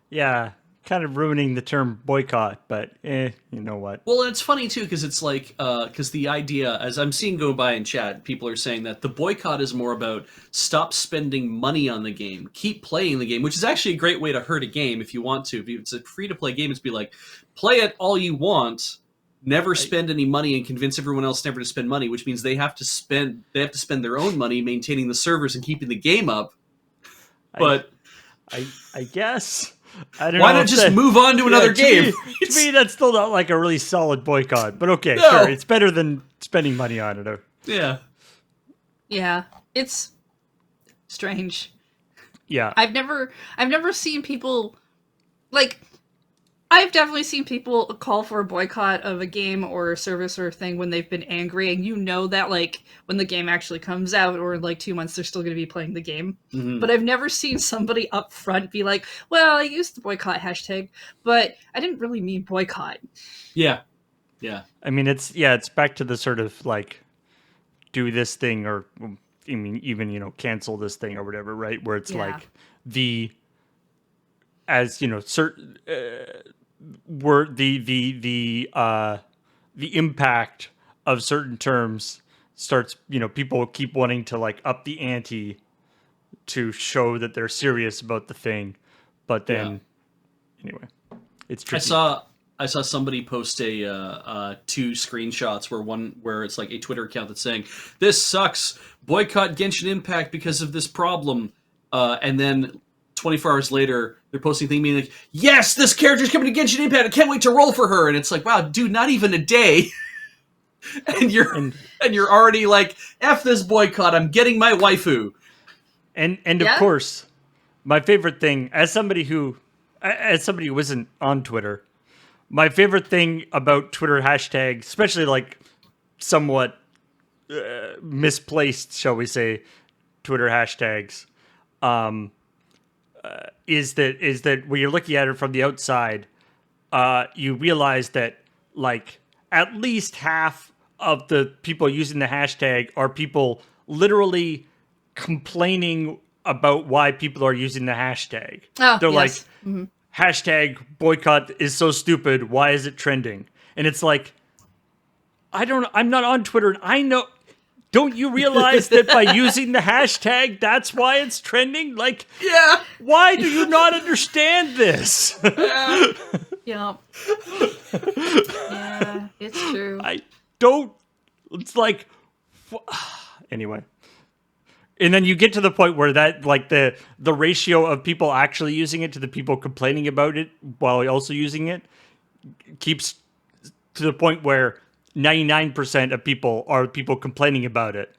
yeah. kind of ruining the term boycott, but you know what? Well, and it's funny too because it's like because the idea, as I'm seeing go by in chat, people are saying that the boycott is more about stop spending money on the game, keep playing the game, which is actually a great way to hurt a game if you want to. If it's a free to play game, it's be like play it all you want, never spend any money, and convince everyone else never to spend money, which means they have to spend their own money maintaining the servers and keeping the game up. But I guess. I don't know. Why not just move on to another game? To me, that's still not like a really solid boycott. But okay, No. sure. It's better than spending money on it. Yeah. Yeah, it's strange. Yeah. I've never seen people like. I've definitely seen people call for a boycott of a game or a service or a thing when they've been angry, and you know that like when the game actually comes out or in like 2 months they're still going to be playing the game. Mm-hmm. But I've never seen somebody up front be like, "Well, I used the boycott hashtag, but I didn't really mean boycott." Yeah. Yeah. I mean, it's back to the sort of like do this thing or I mean even cancel this thing or whatever, right? Where it's like certain were the impact of certain terms starts, people keep wanting to like up the ante to show that they're serious about the thing, but then anyway, it's tricky. I saw somebody post a 2 screenshots where it's like a Twitter account that's saying this sucks, boycott Genshin Impact because of this problem, and then 24 hours later they're posting thing being like, yes, this character's coming to Genshin Impact, I can't wait to roll for her, and it's like, wow, dude, not even a day. and you're already like, F this boycott, I'm getting my waifu. And of course, my favorite thing as somebody who isn't on Twitter, my favorite thing about Twitter hashtags, especially like somewhat misplaced, shall we say, Twitter hashtags, is that when you're looking at it from the outside, you realize that like at least half of the people using the hashtag are people literally complaining about why people are using the hashtag. Oh, They're yes. like, hashtag boycott is so stupid. Why is it trending? And it's like, I'm not on Twitter, and I know. Don't you realize that by using the hashtag, that's why it's trending? Like, Yeah. why do you not understand this? Yeah. Yeah, it's true. I don't. It's like, anyway. And then you get to the point where that, like, the ratio of people actually using it to the people complaining about it while also using it keeps to the point where 99% of people are people complaining about it.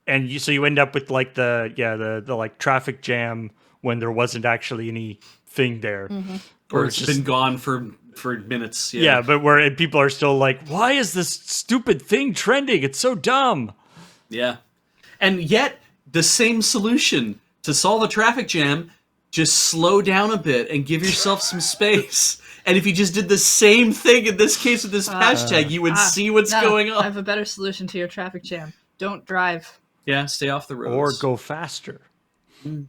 And so you end up with like the like traffic jam when there wasn't actually anything there. Or it's been gone for minutes. Yeah, but where people are still like, why is this stupid thing trending? It's so dumb. Yeah. And yet, the same solution to solve a traffic jam, just slow down a bit and give yourself some space. And if you just did the same thing in this case with this hashtag, you would see what's going I on. have a better solution to your traffic jam. Don't drive. Yeah, stay off the roads. Or go faster. I'm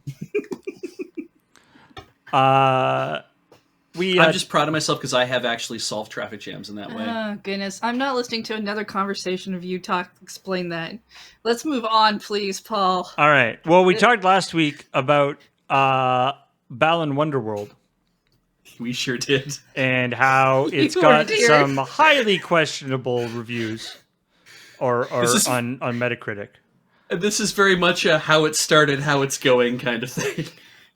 just proud of myself because I have actually solved traffic jams in that way. Oh, goodness. I'm not listening to another conversation of you explain that. Let's move on, please, Paul. All right. Well, we talked last week about Balan Wonderworld. We sure did. And how it's got some highly questionable reviews or on Metacritic. This is very much a how it started, how it's going kind of thing.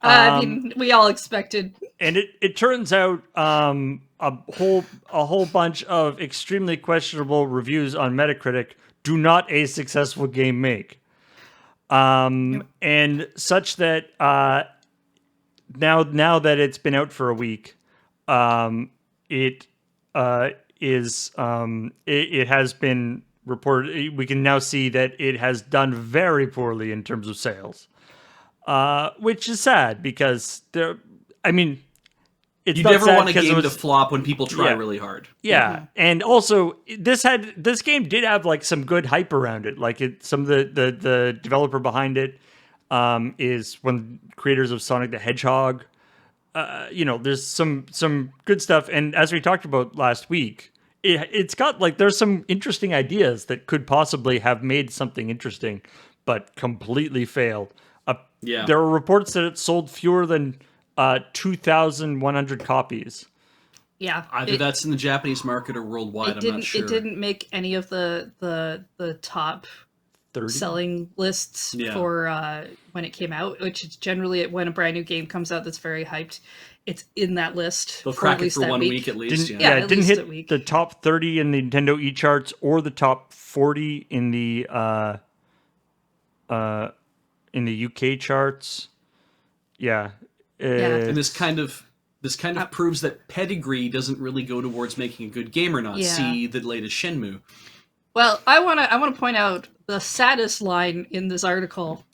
I mean, we all expected. And it turns out a whole bunch of extremely questionable reviews on Metacritic do not a successful game make. And such that now that it's been out for a week, it has been reported. We can now see that it has done very poorly in terms of sales, which is sad because it's you not never sad want a 'cause game it to was, flop when people try really hard. Yeah, and also this game did have like some good hype around it. Like some of the developer behind it is one of the creators of Sonic the Hedgehog. there's some good stuff. And as we talked about last week, it's got like there's some interesting ideas that could possibly have made something interesting, but completely failed. Yeah. There are reports that it sold fewer than 2,100 copies. Yeah, Either that's in the Japanese market or worldwide. I'm not sure. It didn't make any of the top 30? selling lists Yeah. for when it came out, which is generally when a brand new game comes out that's very hyped, it's in that list. They'll for crack at it least for that 1 week. week at least. Didn't, Yeah. Yeah, it at didn't least a hit week. the top 30 in the Nintendo e-charts or the top 40 in the UK charts. Yeah. Yeah. And this kind of proves that pedigree doesn't really go towards making a good game or not. Yeah. See the latest Shenmue. Well, I wanna point out the saddest line in this article.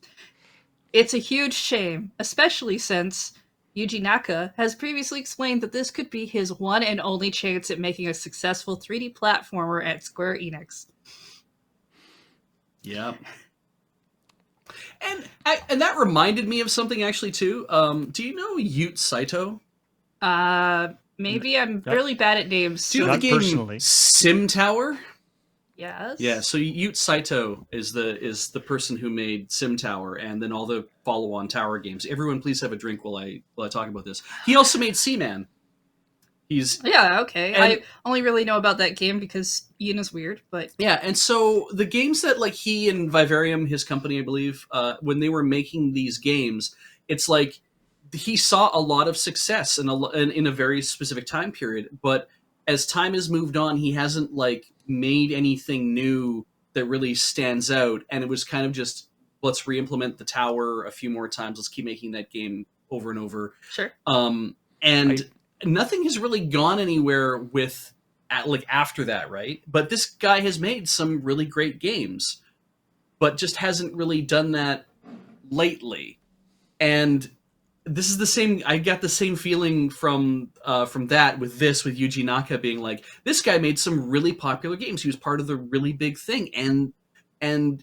It's a huge shame, especially since Yuji Naka has previously explained that this could be his one and only chance at making a successful 3D platformer at Square Enix. Yeah. And that reminded me of something actually too. Do you know Ute Saito? Maybe I'm really bad at names. Do you know Not the game personally. Sim Tower? Yes. Yeah, so Ute Saito is the person who made Sim Tower and then all the follow-on tower games. Everyone, please have a drink while I talk about this. He also made Seaman. Yeah, okay. And- I only really know about that game because Ian is weird, but Yeah, and so the games that like he and Vivarium, his company, I believe, when they were making these games, it's like he saw a lot of success in a very specific time period. But as time has moved on, he hasn't like made anything new that really stands out. And it was kind of just let's re-implement the tower a few more times. Let's keep making that game over and over. sure. And nothing has really gone anywhere with like after that, right? But this guy has made some really great games, but just hasn't really done that lately. And this is the same. I got the same feeling from that with Yuji Naka being like, this guy made some really popular games. He was part of the really big thing, and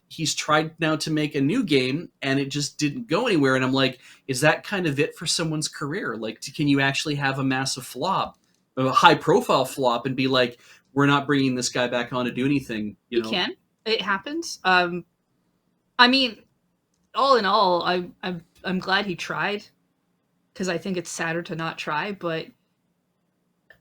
he's tried now to make a new game, and it just didn't go anywhere. And I'm like, is that kind of it for someone's career? Like, can you actually have a massive flop, a high profile flop, and be like, we're not bringing this guy back on to do anything? You know? Can. It happens. I mean, all in all, I'm glad he tried because I think it's sadder to not try, but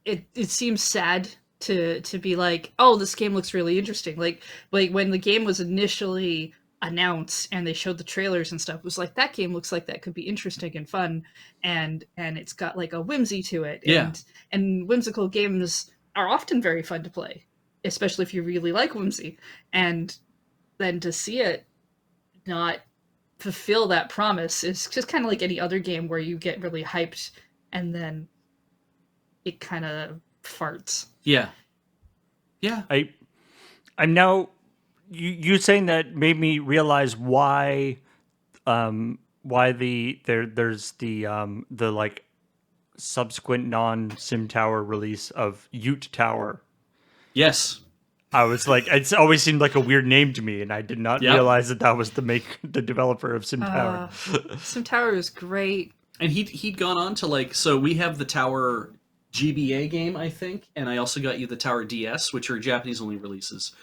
it seems sad to be like, oh, this game looks really interesting. Like when the game was initially announced and they showed the trailers and stuff, it was like that game looks like that could be interesting and fun, and it's got like a whimsy to it. Yeah. And whimsical games are often very fun to play, especially if you really like whimsy. And then to see it not fulfill that promise is just kind of like any other game where you get really hyped and then it kind of farts. Yeah. I'm now you saying that made me realize why there's the like subsequent non-Sim Tower release of Ute Tower. Yes. I was like, it's always seemed like a weird name to me, and I did not Yep. realize that was the developer of Sim Tower. Sim Tower is great. And he'd gone on to like, so we have the Tower GBA game, I think, and I also got you the Tower DS, which are Japanese only releases.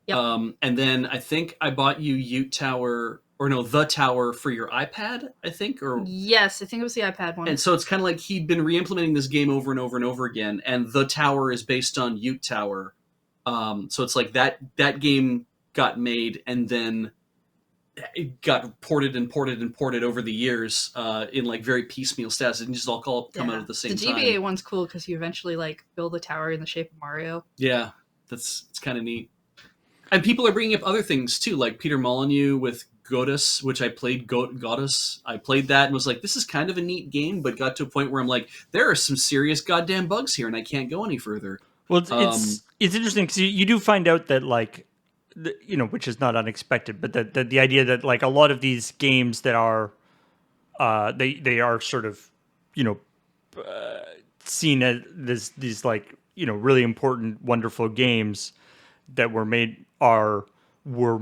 Yep. And then I think I bought you Ute Tower, or no, the Tower for your iPad, I think, or Yes, I think it was the iPad one. and so it's kind of like he'd been re-implementing this game over and over and over again, and the Tower is based on Ute Tower. So it's like that game got made and then it got ported over the years in like very piecemeal status. It didn't just all come out at the same time. The GBA one's cool because you eventually like build a tower in the shape of Mario. Yeah, it's kind of neat. And people are bringing up other things too, like Peter Molyneux with Godus, which I played. Godus, I played that and was like, this is kind of a neat game, but got to a point where I'm like, there are some serious goddamn bugs here, and I can't go any further. Well, it's interesting because you do find out that like, which is not unexpected, but that the idea that like a lot of these games that are, they are sort of, seen as these like really important, wonderful games that were made were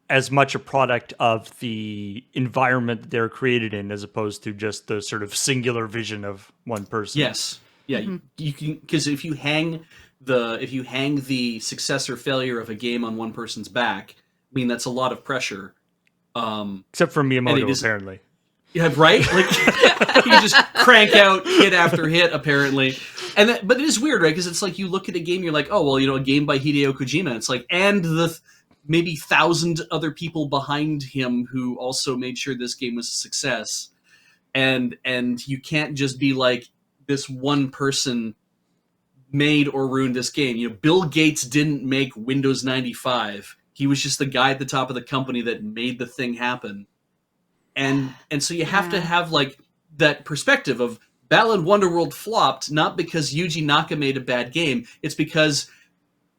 as much a product of the environment that they're created in as opposed to just the sort of singular vision of one person. Yes. Yeah, you can, because if you hang the success or failure of a game on one person's back, I mean that's a lot of pressure. Except for And it Miyamoto, is- apparently. Yeah, right. Like he can just crank out hit after hit, apparently. But it is weird, right? Because it's like you look at a game, you're like, oh well, a game by Hideo Kojima. It's like, and the maybe 1,000 other people behind him who also made sure this game was a success. And you can't just be like, this one person made or ruined this game. Bill Gates didn't make Windows 95. He was just the guy at the top of the company that made the thing happen. And so you have to have like that perspective of Balan Wonderworld flopped not because Yuji Naka made a bad game. It's because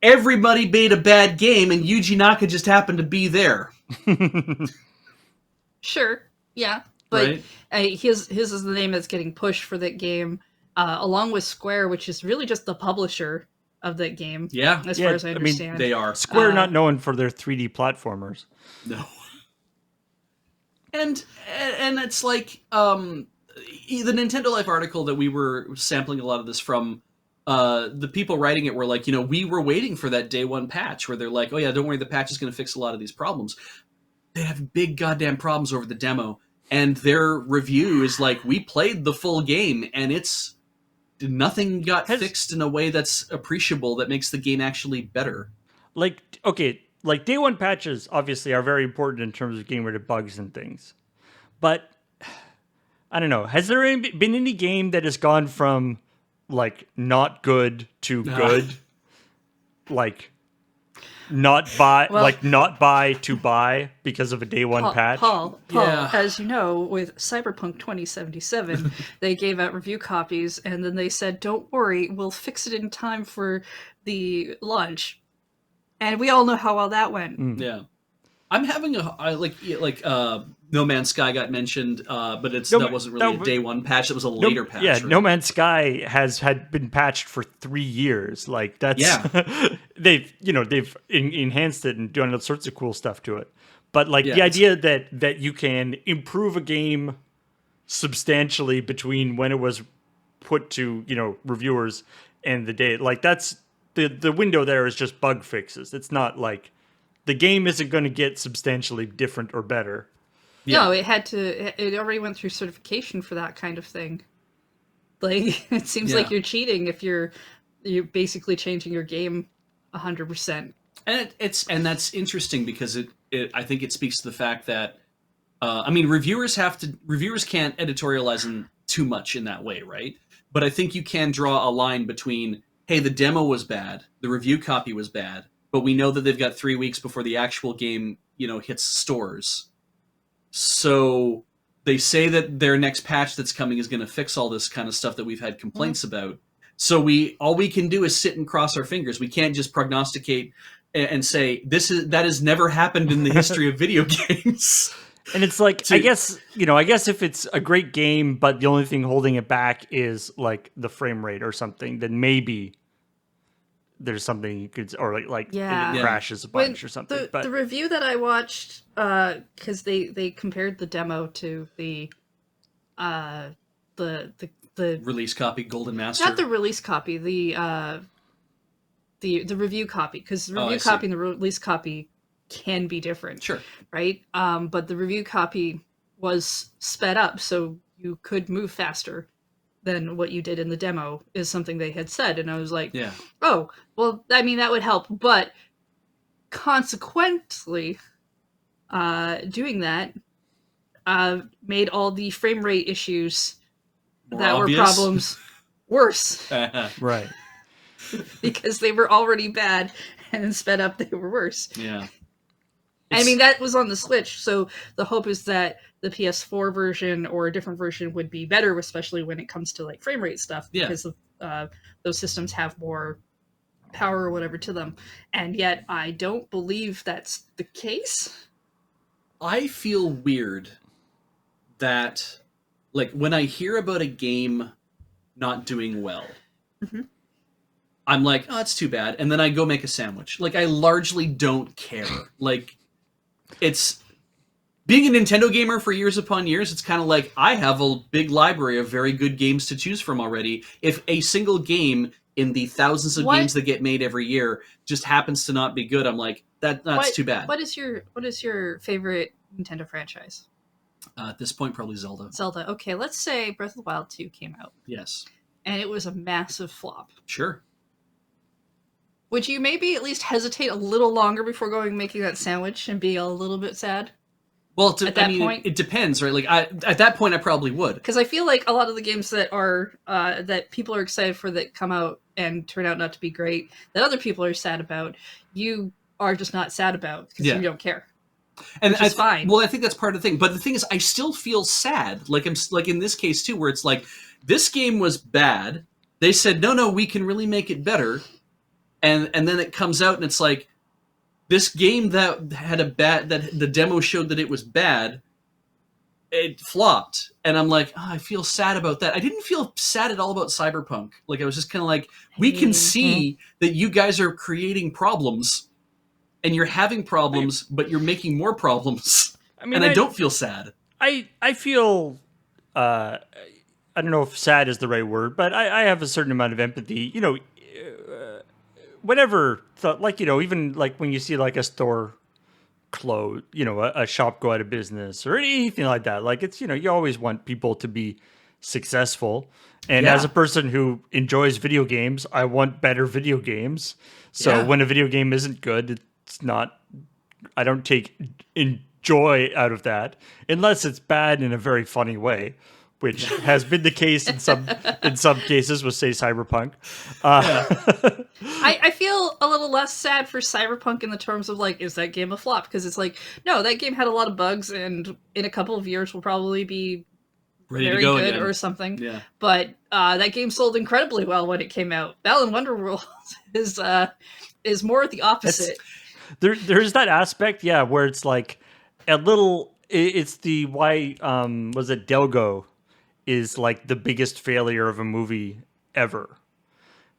everybody made a bad game and Yuji Naka just happened to be there. Sure, yeah, but Right? his is the name that's getting pushed for that game, along with Square, which is really just the publisher of that game. Yeah. as Yeah, far as I I mean, understand. They are. Square not known for their 3D platformers. No. And it's like the Nintendo Life article that we were sampling a lot of this from, the people writing it were like, we were waiting for that day one patch where they're like, oh yeah, don't worry, the patch is going to fix a lot of these problems. They have big goddamn problems over the demo, and their review is like, we played the full game and nothing got fixed in a way that's appreciable that makes the game actually better. Like, okay, like day one patches obviously are very important in terms of getting rid of bugs and things. But I don't know. Has there been any game that has gone from like not good to good? Like not buy to buy because of a day one patch? Paul, Yeah. as you know, with Cyberpunk 2077, they gave out review copies, and then they said, "Don't worry, we'll fix it in time for the launch." And we all know how well that went. Yeah. I'm having No Man's Sky got mentioned, but that wasn't really a day one patch. It was a later patch. Yeah, right? No Man's Sky had been patched for 3 years. Like that's they've enhanced it and done all sorts of cool stuff to it. But like the idea that you can improve a game substantially between when it was put to reviewers and the day, like that's the window there is just bug fixes. It's not like the game isn't going to get substantially different or better. Yeah. No, it already went through certification for that kind of thing. Like, it seems like you're cheating if you're basically changing your game 100%. And that's interesting because I think it speaks to the fact that reviewers can't editorialize too much in that way, right? But I think you can draw a line between, hey, the demo was bad, the review copy was bad, but we know that they've got 3 weeks before the actual game, hits stores. So they say that their next patch that's coming is going to fix all this kind of stuff that we've had complaints about. So all we can do is sit and cross our fingers. We can't just prognosticate and say that has never happened in the history of video games. And it's like, I guess if it's a great game, but the only thing holding it back is like the frame rate or something, then maybe there's something you could, or like it crashes a bunch or something. The review that I watched, because they compared the demo to the release copy, Golden Master. Not the release copy, the review copy, because the review copy and the release copy can be different. Sure. Right? But the review copy was sped up, so you could move faster than what you did in the demo, is something they had said. And I was like, oh, well, I mean, that would help. But consequently, doing that made all the frame rate issues More that obvious? were problems worse. Right. Because they were already bad, and then sped up, they were worse. Yeah. I mean, that was on the Switch, so the hope is that the PS4 version or a different version would be better, especially when it comes to like frame rate stuff, because those systems have more power or whatever to them. And yet, I don't believe that's the case. I feel weird that, like, when I hear about a game not doing well, I'm like, oh, it's too bad. And then I go make a sandwich. Like, I largely don't care. Like, it's being a Nintendo gamer for years upon years. It's kind of like I have a big library of very good games to choose from already. If a single game in the thousands of games that get made every year just happens to not be good, I'm like, that's too bad. What is your favorite Nintendo franchise? At this point, probably Zelda. Zelda. Okay, let's say Breath of the Wild 2 came out. Yes. And it was a massive flop. Sure. Would you maybe at least hesitate a little longer before going and making that sandwich and be a little bit sad? Well, at that point, it depends, right? Like, at that point, I probably would, because I feel like a lot of the games that are that people are excited for that come out and turn out not to be great, that other people are sad about, you are just not sad about because you don't care, and it's fine. Well, I think that's part of the thing, but the thing is, I still feel sad. Like I'm like in this case too, where it's like this game was bad. They said no, we can really make it better, and then it comes out and it's like. This game that had that the demo showed that it was bad, it flopped. And I'm like, I feel sad about that. I didn't feel sad at all about Cyberpunk. Like, I was just kind of like, we can see that you guys are creating problems, and you're having problems, but you're making more problems. I mean, and I don't feel sad. I feel, I don't know if sad is the right word, but I have a certain amount of empathy. You know, whenever, like, you know, even like when you see like a store close, you know, a shop go out of business or anything like that, like it's, you know, you always want people to be successful. And as a person who enjoys video games, I want better video games. So when a video game isn't good, it's not, I don't take joy out of that unless it's bad in a very funny way, which has been the case in some cases with, say, Cyberpunk. I feel a little less sad for Cyberpunk in the terms of, like, is that game a flop? Because it's like, no, that game had a lot of bugs, and in a couple of years will probably be ready very to go good again. Or something. Yeah. But that game sold incredibly well when it came out. Balan Wonderworld is more the opposite. There's that aspect, where it's like a little. It's the why was it Delgo is like the biggest failure of a movie ever,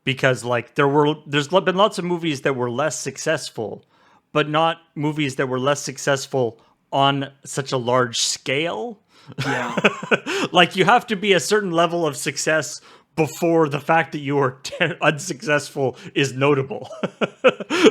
because like there's been lots of movies that were less successful, but not movies that were less successful on such a large scale. Yeah. Like you have to be a certain level of success before the fact that you are unsuccessful is notable.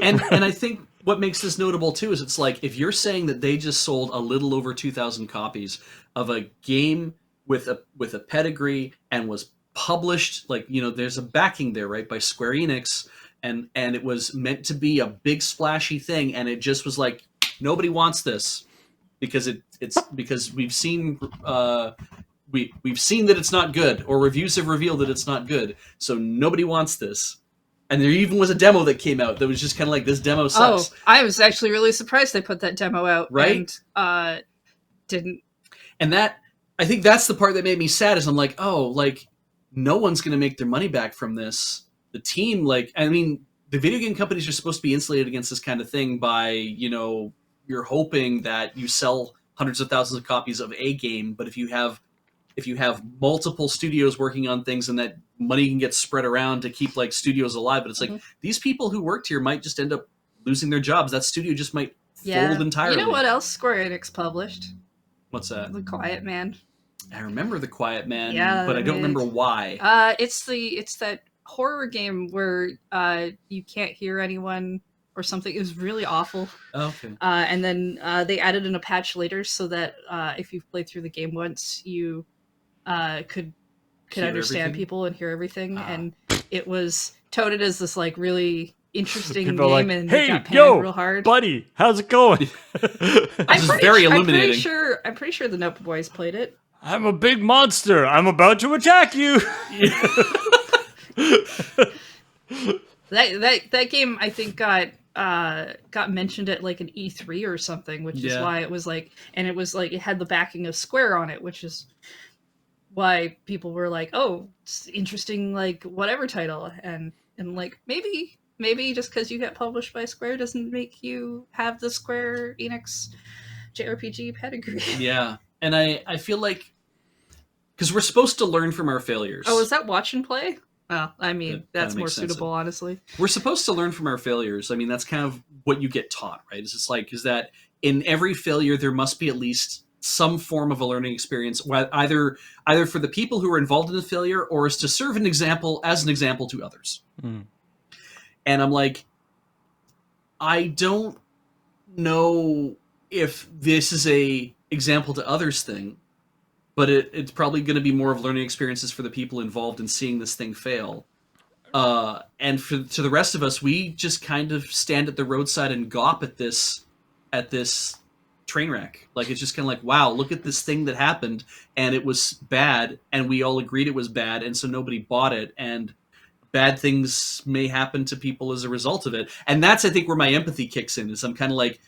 and I think what makes this notable too is it's like if you're saying that they just sold a little over 2,000 copies of a game with a pedigree and was published, like, you know, there's a backing there, right, by Square Enix, and it was meant to be a big splashy thing, and it just was like nobody wants this because it's because we've seen we've seen that it's not good, or reviews have revealed that it's not good, so nobody wants this. And there even was a demo that came out that was just kind of like, this demo sucks. Oh, I was actually really surprised they put that demo out, right? And didn't. And that, I think that's the part that made me sad, is I'm like, oh, like, no one's going to make their money back from this. The team, like, I mean, the video game companies are supposed to be insulated against this kind of thing by, you know, you're hoping that you sell hundreds of thousands of copies of a game, but if you have multiple studios working on things and that money can get spread around to keep like studios alive, but it's like these people who worked here might just end up losing their jobs. That studio just might fold entirely. You know what else Square Enix published? What's that? The Quiet Man. I remember The Quiet Man, Yeah, but I don't remember why. It's that horror game where you can't hear anyone or something. It was really awful. Okay. And then they added in a patch later so that if you've played through the game once, you could understand everything? people and hear everything. And it was touted as this like really interesting People game, like, and hey, it got panned real hard. buddy, how's it going? This is very illuminating. I'm pretty sure the Nope Boys played it. I'm a big monster. I'm about to attack you. That game, I think, got mentioned at like an E3 or something, which is why it was like, and it was like it had the backing of Square on it, which is why people were like, oh, it's interesting, like whatever title, and like maybe just because you get published by Square doesn't make you have the Square Enix JRPG pedigree. Yeah, and I feel like, because we're supposed to learn from our failures. Oh, is that Watch and Play? Well, I mean, that's more makes sense. suitable, honestly. We're supposed to learn from our failures. I mean, that's kind of what you get taught, right? It's just like, is that in every failure there must be at least some form of a learning experience, either for the people who are involved in the failure or as to serve as an example to others. And I'm like, I don't know if this is a example to others thing, but it's probably going to be more of learning experiences for the people involved in seeing this thing fail. And to the rest of us, we just kind of stand at the roadside and gawp at this train wreck. Like, it's just kind of like, wow, look at this thing that happened, and it was bad, and we all agreed it was bad, and so nobody bought it, and bad things may happen to people as a result of it. And that's, I think, where my empathy kicks in, is I'm kind of like,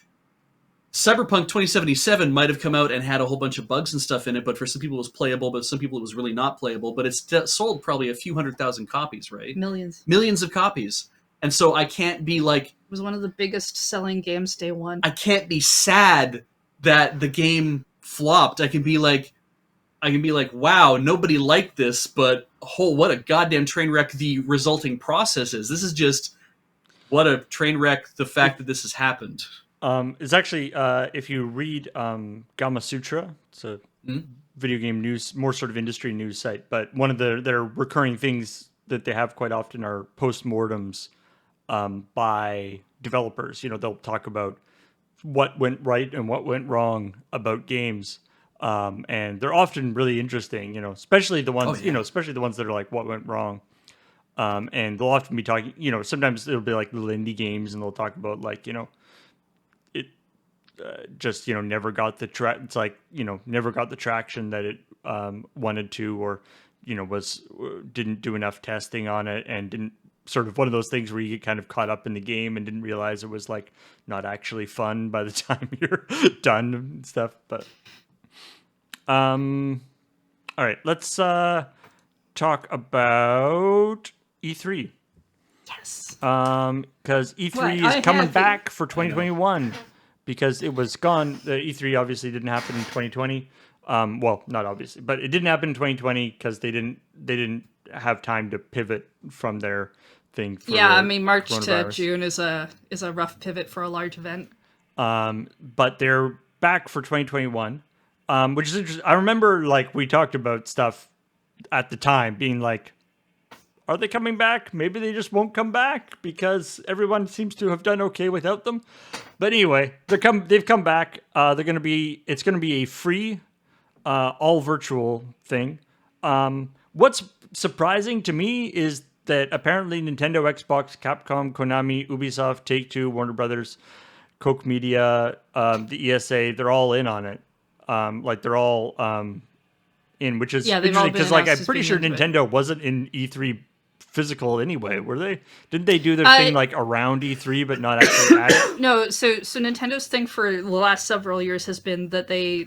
Cyberpunk 2077 might have come out and had a whole bunch of bugs and stuff in it, but for some people it was playable, but some people it was really not playable, but it's sold probably a few 100,000 copies, right? Millions of copies. And so I can't be like... It was one of the biggest selling games day one. I can't be sad that the game flopped. I can be like, wow, nobody liked this, but what a goddamn train wreck the resulting process is. This is just, what a train wreck, the fact that this has happened. It's actually, if you read Gama Sutra, it's a video game news, more sort of industry news site, but one of their recurring things that they have quite often are postmortems by developers. They'll talk about what went right and what went wrong about games. And they're often really interesting, especially the ones, especially the ones that are like, what went wrong. And they'll often be talking, sometimes it'll be like little indie games, and they'll talk about like, it just, never got the never got the traction that it wanted to, or, didn't do enough testing on it, and didn't, sort of one of those things where you get kind of caught up in the game and didn't realize it was like not actually fun by the time you're done and stuff. But all right, let's talk about E3. Yes. Because E3 is coming back for 2021 because it was gone. The E3 obviously didn't happen in 2020. Well, not obviously, but it didn't happen in 2020 because they didn't have time to pivot from their thing. For March to June is a rough pivot for a large event. But they're back for 2021, which is interesting. I remember like we talked about stuff at the time being like, are they coming back? Maybe they just won't come back because everyone seems to have done okay without them. But anyway, they've come back. It's going to be a free, all virtual thing. What's surprising to me is that apparently Nintendo, Xbox, Capcom, Konami, Ubisoft, Take-Two, Warner Brothers, Koch Media, the ESA, they're all in on it. They're all in, which is interesting because I'm pretty sure Nintendo wasn't in E3 physical anyway, were they? Didn't they do their thing like around E3 but not actually at it? No, so Nintendo's thing for the last several years has been that they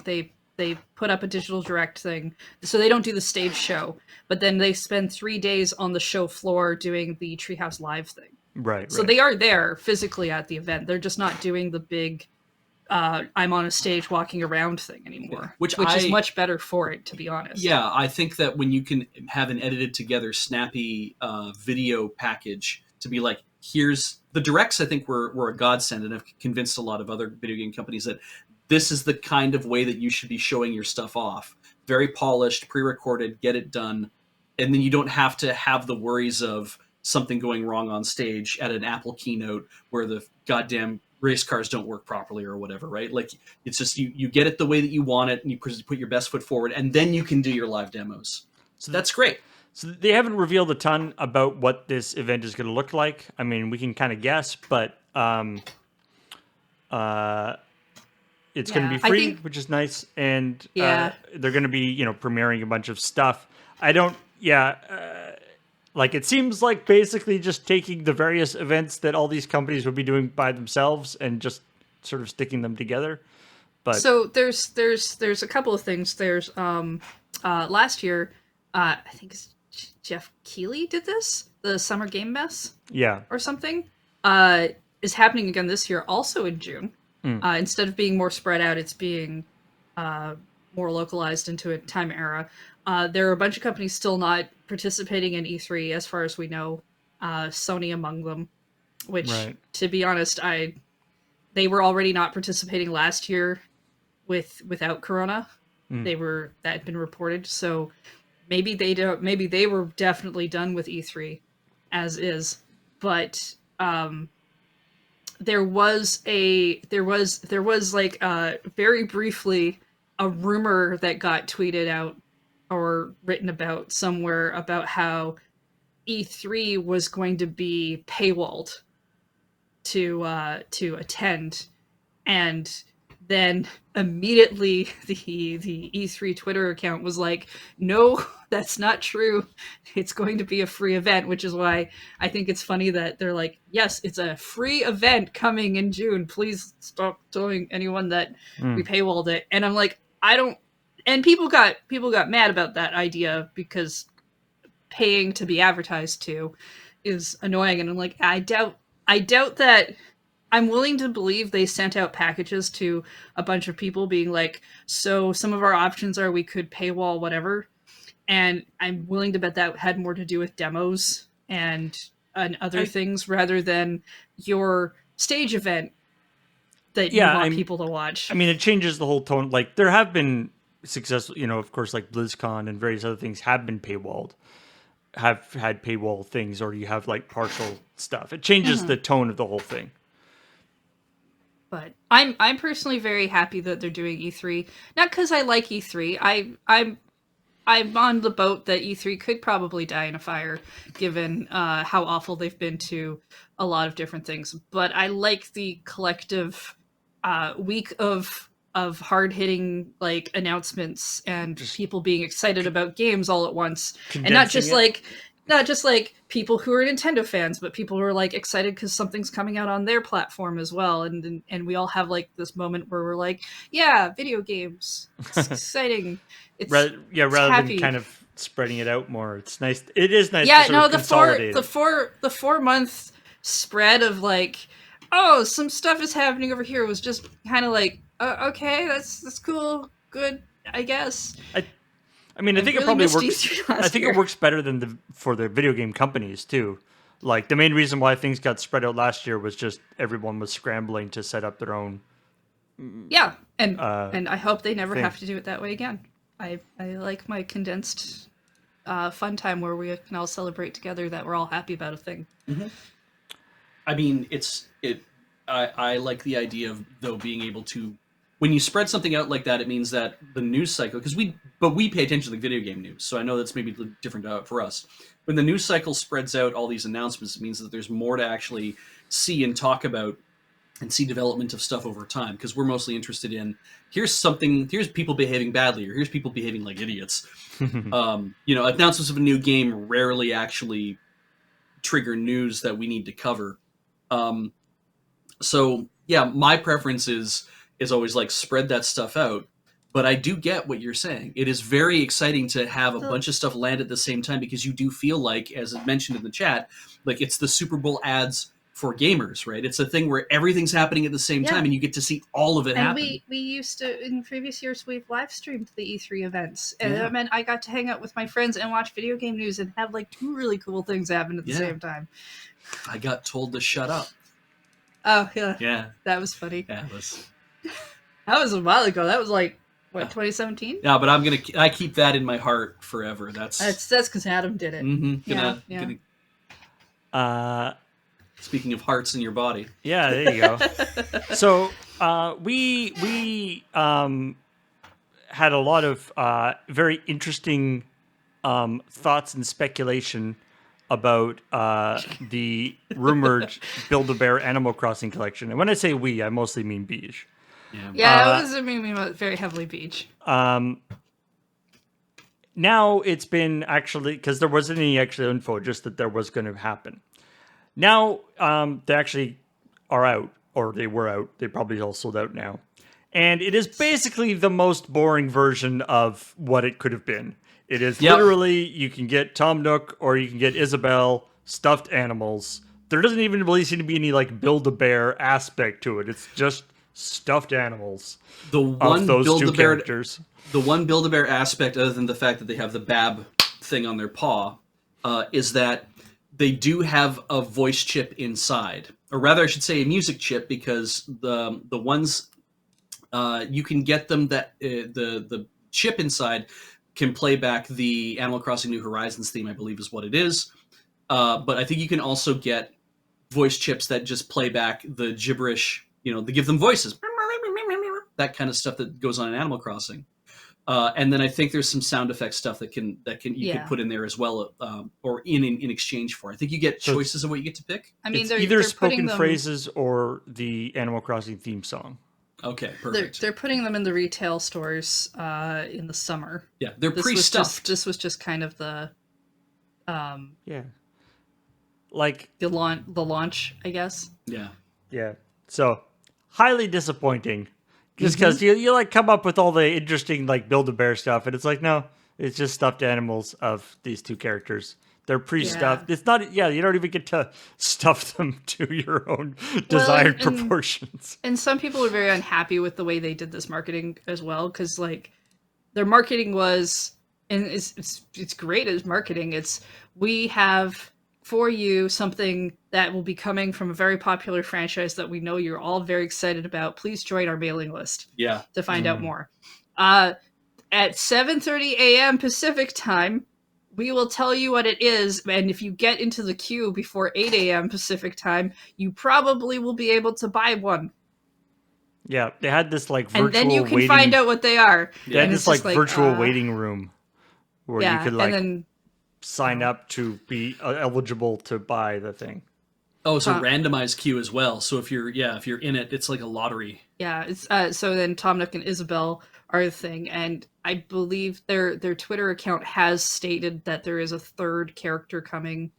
put up a digital direct thing, so they don't do the stage show, but then they spend 3 days on the show floor doing the Treehouse Live thing. Right. So they are there physically at the event. They're just not doing the big I'm on a stage walking around thing anymore, which is much better for it, to be honest. Yeah, I think that when you can have an edited together, snappy video package to be like, here's the directs, I think were a godsend, and I've convinced a lot of other video game companies that this is the kind of way that you should be showing your stuff off. Very polished, pre-recorded, get it done, and then you don't have to have the worries of something going wrong on stage at an Apple keynote where the goddamn race cars don't work properly or whatever, right? Like, it's just you get it the way that you want it, and you put your best foot forward, and then you can do your live demos. So that's great. So they haven't revealed a ton about what this event is going to look like. I mean, we can kind of guess, but it's going to be free, which is nice, and they're going to be, premiering a bunch of stuff. It seems like basically just taking the various events that all these companies would be doing by themselves and just sort of sticking them together. But so there's a couple of things. There's last year, I think it's Jeff Keighley did this, the Summer Game Mess, or something. Is happening again this year, also in June. Instead of being more spread out, it's being more localized into a time era. There are a bunch of companies still not participating in E3, as far as we know, Sony among them, which, to be honest, I they were already not participating last year without Corona. That had been reported. So maybe they don't. Maybe they were definitely done with E3 as is. But there was like very briefly a rumor that got tweeted out or written about somewhere about how E3 was going to be paywalled to attend, and then immediately the E3 Twitter account was like, "No, that's not true. It's going to be a free event," which is why I think it's funny that they're like, "Yes, it's a free event coming in June. Please stop telling anyone that we paywalled it." And I'm like, I don't. And people got mad about that idea because paying to be advertised to is annoying, and I'm like, I doubt that. I'm willing to believe they sent out packages to a bunch of people being like, so some of our options are we could paywall whatever, and I'm willing to bet that had more to do with demos and other things rather than your stage event that you want people to watch. I mean, it changes the whole tone. Like, there have been successful, of course, like BlizzCon and various other things have been paywalled, have had paywall things, or you have like partial stuff. It changes the tone of the whole thing. But I'm personally very happy that they're doing E3. Not because I like E3. I'm on the boat that E3 could probably die in a fire, given how awful they've been to a lot of different things. But I like the collective week of hard hitting like announcements and just people being excited about games all at once, and not just like people who are Nintendo fans, but people who are like excited because something's coming out on their platform as well. And we all have like this moment where we're like, yeah, video games, it's exciting. It's rather happy. than kind of spreading it out more. It's nice. It is nice. Yeah, to no, the 4 month spread of like, oh, some stuff is happening over here was just kind of like, okay, that's cool, good, I guess. I mean, I think it probably works. I think it works better than for the video game companies too. Like, the main reason why things got spread out last year was just everyone was scrambling to set up their own. Yeah, and I hope they never have to do it that way again. I like my condensed fun time where we can all celebrate together that we're all happy about a thing. Mm-hmm. I mean, I like the idea of, though, being able to, when you spread something out like that, it means that the news cycle, because we pay attention to the video game news, so I know that's maybe different for us. When the news cycle spreads out all these announcements, it means that there's more to actually see and talk about and see development of stuff over time, because we're mostly interested in, here's people behaving badly, or here's people behaving like idiots. Announcements of a new game rarely actually trigger news that we need to cover. So yeah, my preference is always like spread that stuff out. But I do get what you're saying. It is very exciting to have a bunch of stuff land at the same time, because you do feel like, as I mentioned in the chat, like it's the Super Bowl ads for gamers, right? It's a thing where everything's happening at the same time, and you get to see all of it happen. And we used to, in previous years, we've live streamed the E3 events, and that meant I got to hang out with my friends and watch video game news and have like 2 really cool things happen at the same time. I got told to shut up. Oh yeah, yeah, that was funny. Yeah, it was. That was a while ago. That was like, what, 2017? Yeah, but I keep that in my heart forever. That's because Adam did it. Mm-hmm. Speaking of hearts in your body. Yeah, there you go. So we had a lot of very interesting thoughts and speculation about the rumored Build-A-Bear Animal Crossing collection. And when I say we, I mostly mean Beige. Yeah, it was me very heavily Beige. Now it's been actually, because there wasn't any actual info, just that there was going to happen. Now they actually are out, or they were out. They probably all sold out now. And it is basically the most boring version of what it could have been. It is literally, you can get Tom Nook or you can get Isabelle, stuffed animals. There doesn't even really seem to be any like Build-A-Bear aspect to it. It's just stuffed animals. The one Build-A-Bear, the one Build-A-Bear aspect, other than the fact that they have the Bab thing on their paw, is that they do have a voice chip inside, or rather, I should say, a music chip, because the ones you can get them that the chip inside can play back the Animal Crossing New Horizons theme, I believe is what it is. But I think you can also get voice chips that just play back the gibberish. They give them voices, that kind of stuff that goes on in Animal Crossing. And then I think there's some sound effect stuff that you could put in there as well, or in exchange for. I think you get choices of what you get to pick. I mean, It's they're either putting spoken them, phrases or the Animal Crossing theme song. Okay, perfect. they're putting them in the retail stores in the summer. Yeah, they're pre-stuffed. This was just kind of the Yeah. Like, the launch, I guess. Yeah. yeah. So, highly disappointing. Just because you like come up with all the interesting like Build-A-Bear stuff, and it's like, no, it's just stuffed animals of these two characters. They're pre-stuffed. Yeah. It's not, you don't even get to stuff them to your own desired proportions. And some people were very unhappy with the way they did this marketing as well, because like their marketing was, and it's great as marketing. It's, we have for you something that will be coming from a very popular franchise that we know you're all very excited about. Please join our mailing list to find out more. At 7:30 a.m. Pacific time, we will tell you what it is, and if you get into the queue before 8 a.m. Pacific time, you probably will be able to buy one. Yeah, they had this like virtual and then you can waiting, find out what they are. They had And this it's like just virtual waiting room where you could like and then, sign up to be eligible to buy the thing. Oh, it's a randomized queue as well. So if you're in it, it's like a lottery. Yeah, it's so then Tom Nook and Isabelle are the thing, and I believe their Twitter account has stated that there is a third character coming,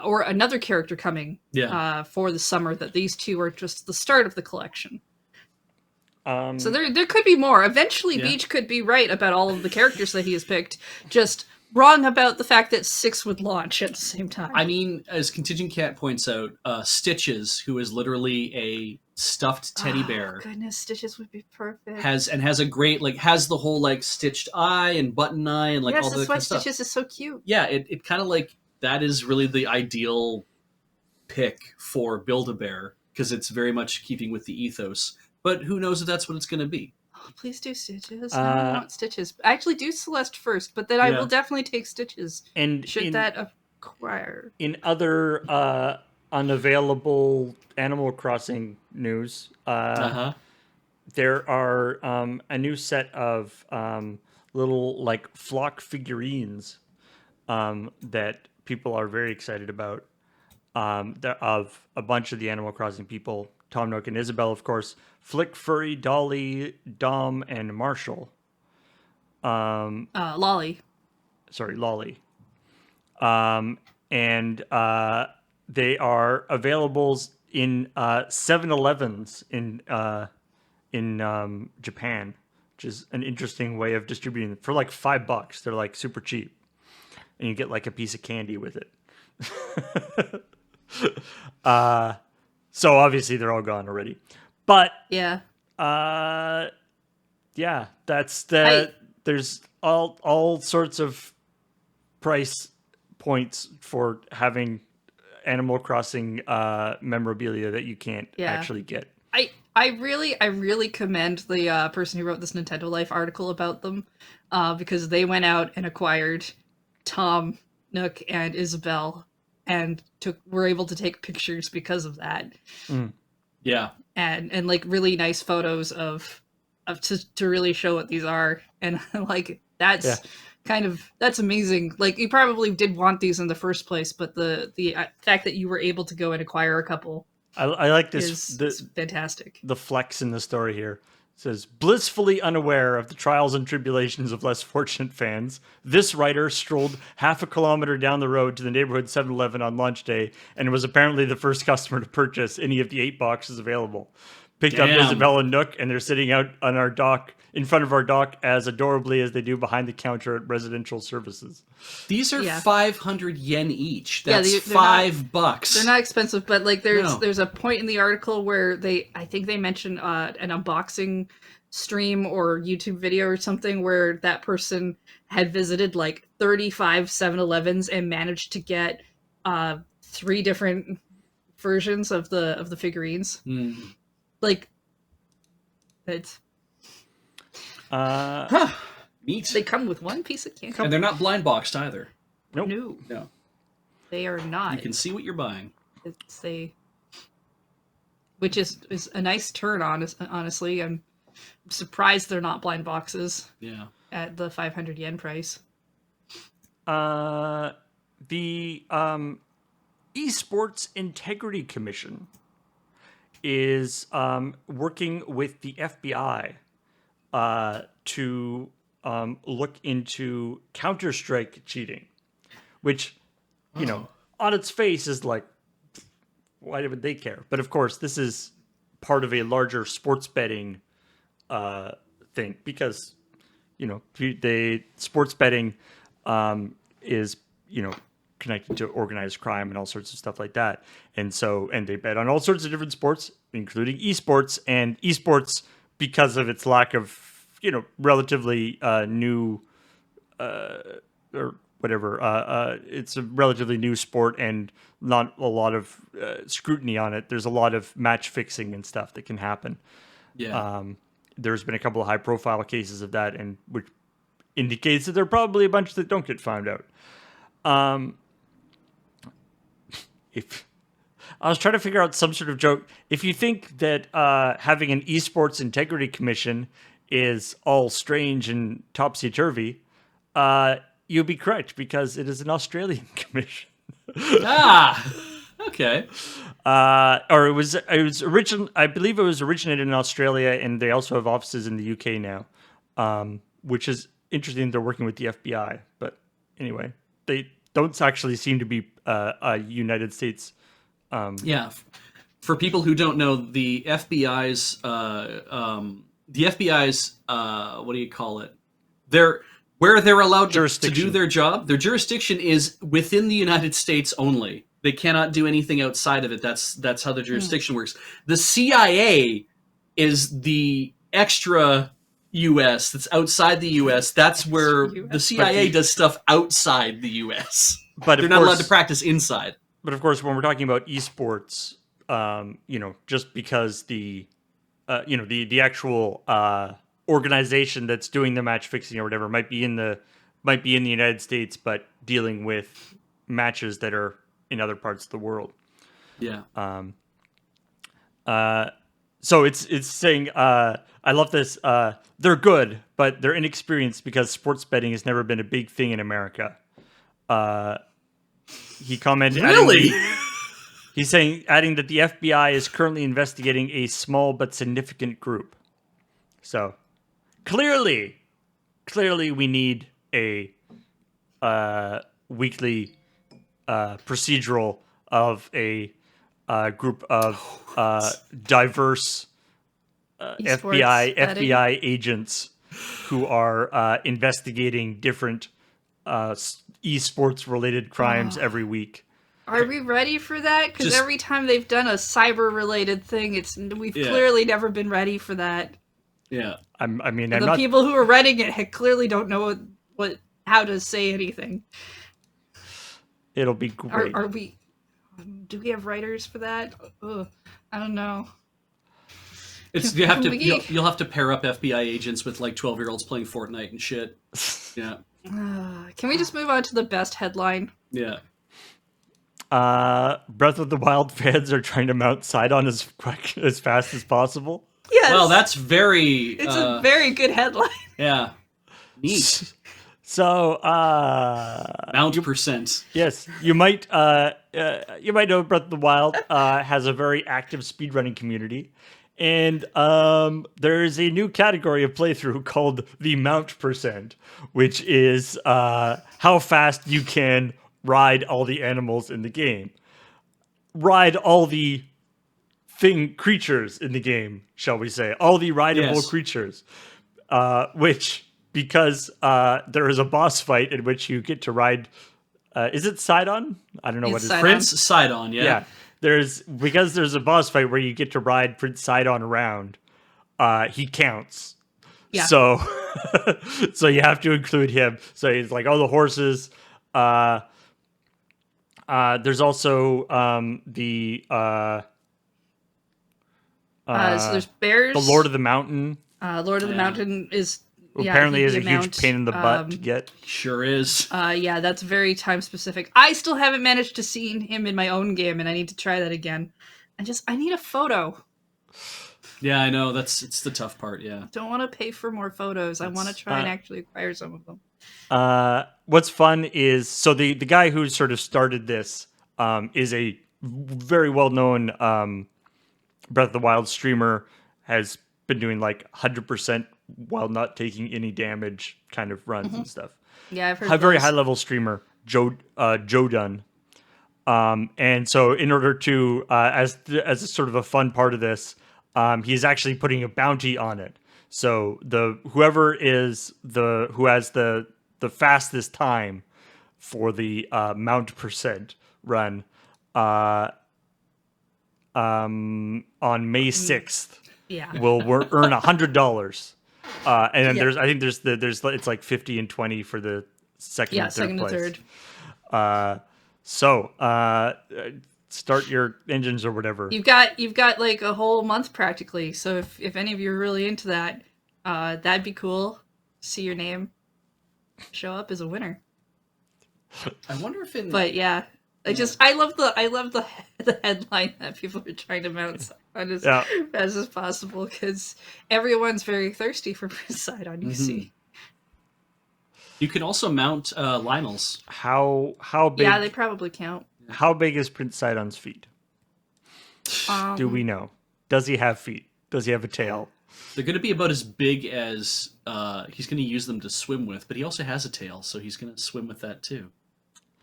or another character coming, for the summer. That these two are just the start of the collection. So there could be more. Eventually, Beach could be right about all of the characters that he has picked, just wrong about the fact that 6 would launch at the same time. I mean, as Contingent Cat points out, Stitches, who is literally a stuffed teddy bear, goodness, Stitches would be perfect. has a great has the whole like stitched eye and button eye and like all the kind of stuff. Stitches is so cute. Yeah, it kind of like that is really the ideal pick for Build-A-Bear, because it's very much keeping with the ethos. But who knows if that's what it's going to be? Oh, please do Stitches. I want Stitches. I actually do Celeste first, but then I will definitely take Stitches. And should that acquire? In other unavailable Animal Crossing news, there are a new set of little like flock figurines that people are very excited about. Of a bunch of the Animal Crossing people, Tom Nook and Isabelle, of course, Flick, Furry, Dolly, Dom, and Marshall. Lolly. Sorry, Lolly. And they are available in 7-Elevens in Japan, which is an interesting way of distributing them. For like $5. They're like super cheap, and you get like a piece of candy with it. So obviously they're all gone already, but that's there's all sorts of price points for having Animal Crossing memorabilia that you can't actually get. I really commend the person who wrote this Nintendo Life article about them, because they went out and acquired Tom Nook and Isabelle and were able to take pictures because of that. Yeah. And like really nice photos of to really show what these are. And like that's that's amazing. Like you probably did want these in the first place, but the fact that you were able to go and acquire a couple, I like this. Is fantastic. The flex in the story here. It says, blissfully unaware of the trials and tribulations of less fortunate fans, this writer strolled half a kilometer down the road to the neighborhood 7-Eleven on launch day and was apparently the first customer to purchase any of the 8 boxes available. Picked up Isabelle and Nook, and they're sitting out on our dock, in front of our dock, as adorably as they do behind the counter at residential services. These are 500 yen each. That's they're $5. They're not expensive, but like there's a point in the article where I think they mention an unboxing stream or YouTube video or something where that person had visited like 35 7-Elevens and managed to get 3 different versions of the figurines. Mm. Like, it's Neat. they come with one piece of candy. And they're not blind boxed either. Nope. No, No. they are not. You can see what you're buying. It's a, which is a nice turn. Honestly, I'm surprised they're not blind boxes Yeah. at the 500 yen price. The Esports Integrity Commission is working with the FBI to look into Counter-Strike cheating, which, you know, on its face is like, why would they care? But of course, this is part of a larger sports betting thing because, you know, sports betting is, you know, connected to organized crime and all sorts of stuff like that. And they bet on all sorts of different sports, including esports, and esports, because of its lack of, you know, relatively new or whatever, it's a relatively new sport and not a lot of scrutiny on it. There's a lot of match fixing and stuff that can happen. Yeah. There's been a couple of high profile cases of that, and which indicates that there are probably a bunch that don't get found out. If I was trying to figure out some sort of joke, if you think that having an esports integrity commission is all strange and topsy turvy, you'd be correct because it is an Australian commission. Okay. Or it was I believe it was originated in Australia, and they also have offices in the UK now, which is interesting. They're working with the FBI, but anyway, they don't actually seem to be a United States. Yeah. For people who don't know, the FBI's what do you call it? Where they're allowed to do their job. Their jurisdiction is within the United States only. They cannot do anything outside of it. That's how the jurisdiction works. The CIA is the extra U.S. that's outside the U.S. That's where the CIA does stuff outside the U.S. But they're not allowed to practice inside. But of course, when we're talking about esports, you know, just because the actual organization that's doing the match fixing or whatever might be in the United States, but dealing with matches that are in other parts of the world. Yeah. So it's saying, I love this. They're good, but they're inexperienced because sports betting has never been a big thing in America. He commented, really? He's saying, adding that the FBI is currently investigating a small but significant group. So clearly we need a weekly procedural of a group of diverse FBI agents who are investigating different esports related crimes every week. Are we ready for that? Because every time they've done a cyber related thing, we've clearly never been ready for that. Yeah. The people who are writing it clearly don't know how to say anything. It'll be great. Are we? Do we have writers for that? I don't know. You'll have to pair up FBI agents with like 12-year-olds playing Fortnite and shit. Yeah. Can we just move on to the best headline? Yeah. Breath of the Wild fans are trying to mount Sidon as fast as possible. Yes. Well, that's very. It's a very good headline. Yeah. Neat. So, mount percent. Yes, you might know Breath of the Wild has a very active speedrunning community, and there is a new category of playthrough called the mount percent, which is how fast you can ride all the animals in the game, ride all the creatures in the game, shall we say, all the rideable creatures, which. Because there is a boss fight in which you get to ride. Is it Sidon? I don't know what it is. Prince Sidon. Yeah. Because there's a boss fight where you get to ride Prince Sidon around. He counts. Yeah. So, so you have to include him. So he's like, the horses. There's also So there's bears. the Lord of the Mountain. Lord of the Yeah. Mountain is Apparently he'd is be a huge mount. pain in the butt to get. Sure is. Yeah, that's very time specific. I still haven't managed to see him in my own game, and I need to try that again. I need a photo. Yeah, I know. It's the tough part. Yeah. Don't want to pay for more photos. I want to try and actually acquire some of them. What's fun is so the guy who sort of started this is a very well known Breath of the Wild streamer. Has been doing like 100% while not taking any damage kind of runs and stuff. Yeah, I've heard A very those. high level streamer, Joe Dunn. And so in order to as a sort of a fun part of this, he's actually putting a bounty on it. So who has the fastest time for the mount percent run on May 6th Yeah. will earn $100. And then Yeah. I think there's it's like 50 and 20 for the second Yeah, and third second place. and third. So start your engines or whatever. You've got like a whole month practically. So if any of you are really into that, that'd be cool. See your name show up as a winner. I wonder if in But yeah, I love the headline that people are trying to mount on as fast as possible because everyone's very thirsty for Sidon. You see. you can also mount Lionel's. How big? Yeah, they probably count. How big is Prince Sidon's feet? Do we know? Does he have feet? Does he have a tail? They're going to be about as big as he's going to use them to swim with, but he also has a tail, so he's going to swim with that too.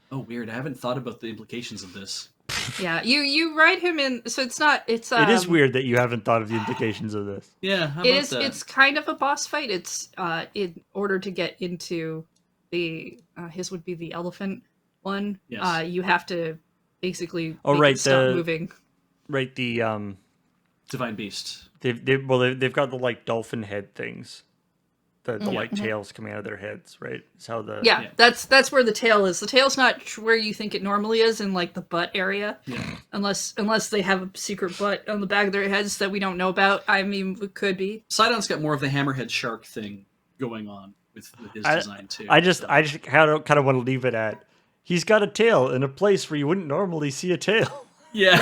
Oh, weird. I haven't thought about the implications of this. Yeah, you ride him in. So it's not. It's It is weird that you haven't thought of the implications of this. Yeah, how It about is. that? It's kind of a boss fight. It's in order to get into the his would be the elephant one. Yes. You have to basically Oh, make right, it stop the- moving. Right, the Divine Beast. they've got the like dolphin head things, the like Mm-hmm. tails coming out of their heads, right? It's how the Yeah, that's where the tail is. The tail's not where you think it normally is in like the butt area, Yeah. unless they have a secret butt on the back of their heads that we don't know about. I mean, it could be. Sidon's got more of the hammerhead shark thing going on with his design too. I just kind of want to leave it at he's got a tail in a place where you wouldn't normally see a tail. Yeah.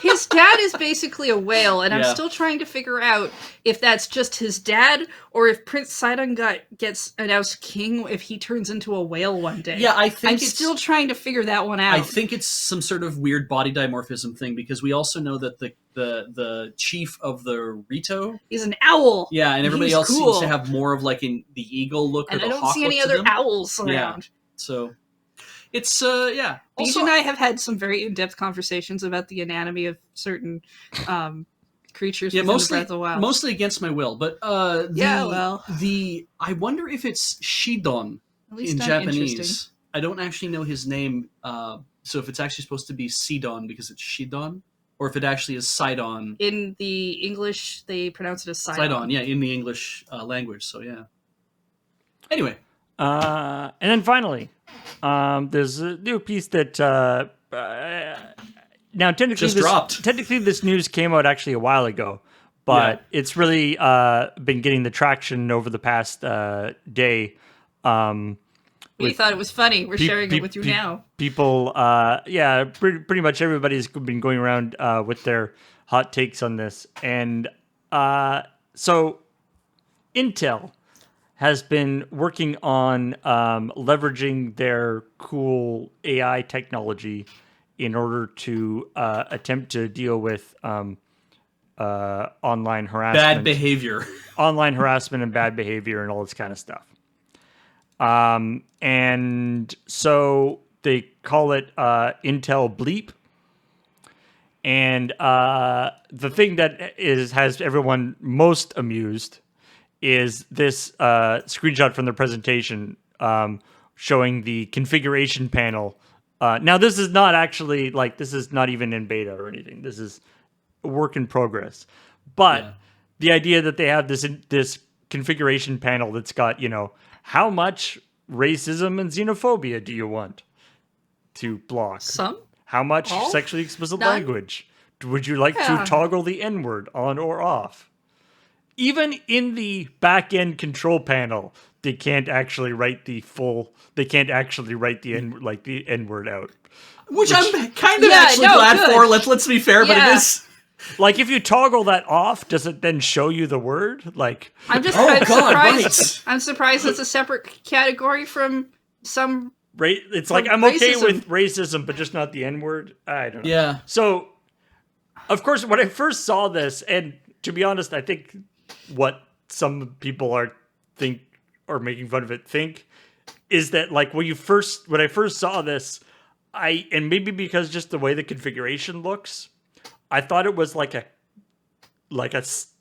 His dad is basically a whale, and I'm Yeah. still trying to figure out if that's just his dad or if Prince Sidon gets announced king if he turns into a whale one day. Yeah, I think I'm it's still trying to figure that one out. I think it's some sort of weird body dimorphism thing because we also know that the chief of the Rito, he's an owl. yeah, and everybody He's else cool. seems to have more of like the eagle look And or I the don't hawk see any look to other them. owls around. Yeah. So it's yeah. Beej Also, and I have had some very in-depth conversations about the anatomy of certain creatures yeah, within the mostly Breath of the Wild. mostly against my will, but I wonder if it's Shidon At least in I'm Japanese. interesting. I don't actually know his name, so if it's actually supposed to be Sidon because it's Shidon, or if it actually is Sidon. In the English, they pronounce it as Sidon. Sidon, yeah, in the English language. So yeah. Anyway, And then finally, there's a new piece that now technically Just dropped. Technically, this news came out actually a while ago, but it's really been getting the traction over the past day. We thought it was funny. We're sharing it with you now. People, pretty much everybody's been going around with their hot takes on this, and so Intel has been working on leveraging their cool AI technology in order to attempt to deal with online harassment, bad behavior. online harassment and bad behavior and all this kind of stuff. And so they call it Intel Bleep. And the thing that has everyone most amused is this screenshot from the presentation showing the configuration panel. Now, this is not actually, this is not even in beta or anything. This is a work in progress. But the idea that they have this configuration panel that's got, how much racism and xenophobia do you want? to block? Some? How much All? sexually explicit None? language? Would you like Yeah. to toggle the N-word on or off? Even in the back-end control panel, they can't actually write the N-word out. Which I'm kind of Yeah, actually no, glad good. for. Let's be fair, but it Yeah. is. Like, if you toggle that off, does it then show you the word? Like, I'm just Oh, I'm God, surprised. right. I'm surprised it's a separate category from some. it's like, For I'm okay racism. with racism, but just not the N-word? I don't know. Yeah. So, of course, when I first saw this, and to be honest, I think what some people are making fun of it think is that, like, when I first saw this, and maybe because just the way the configuration looks, I thought it was like a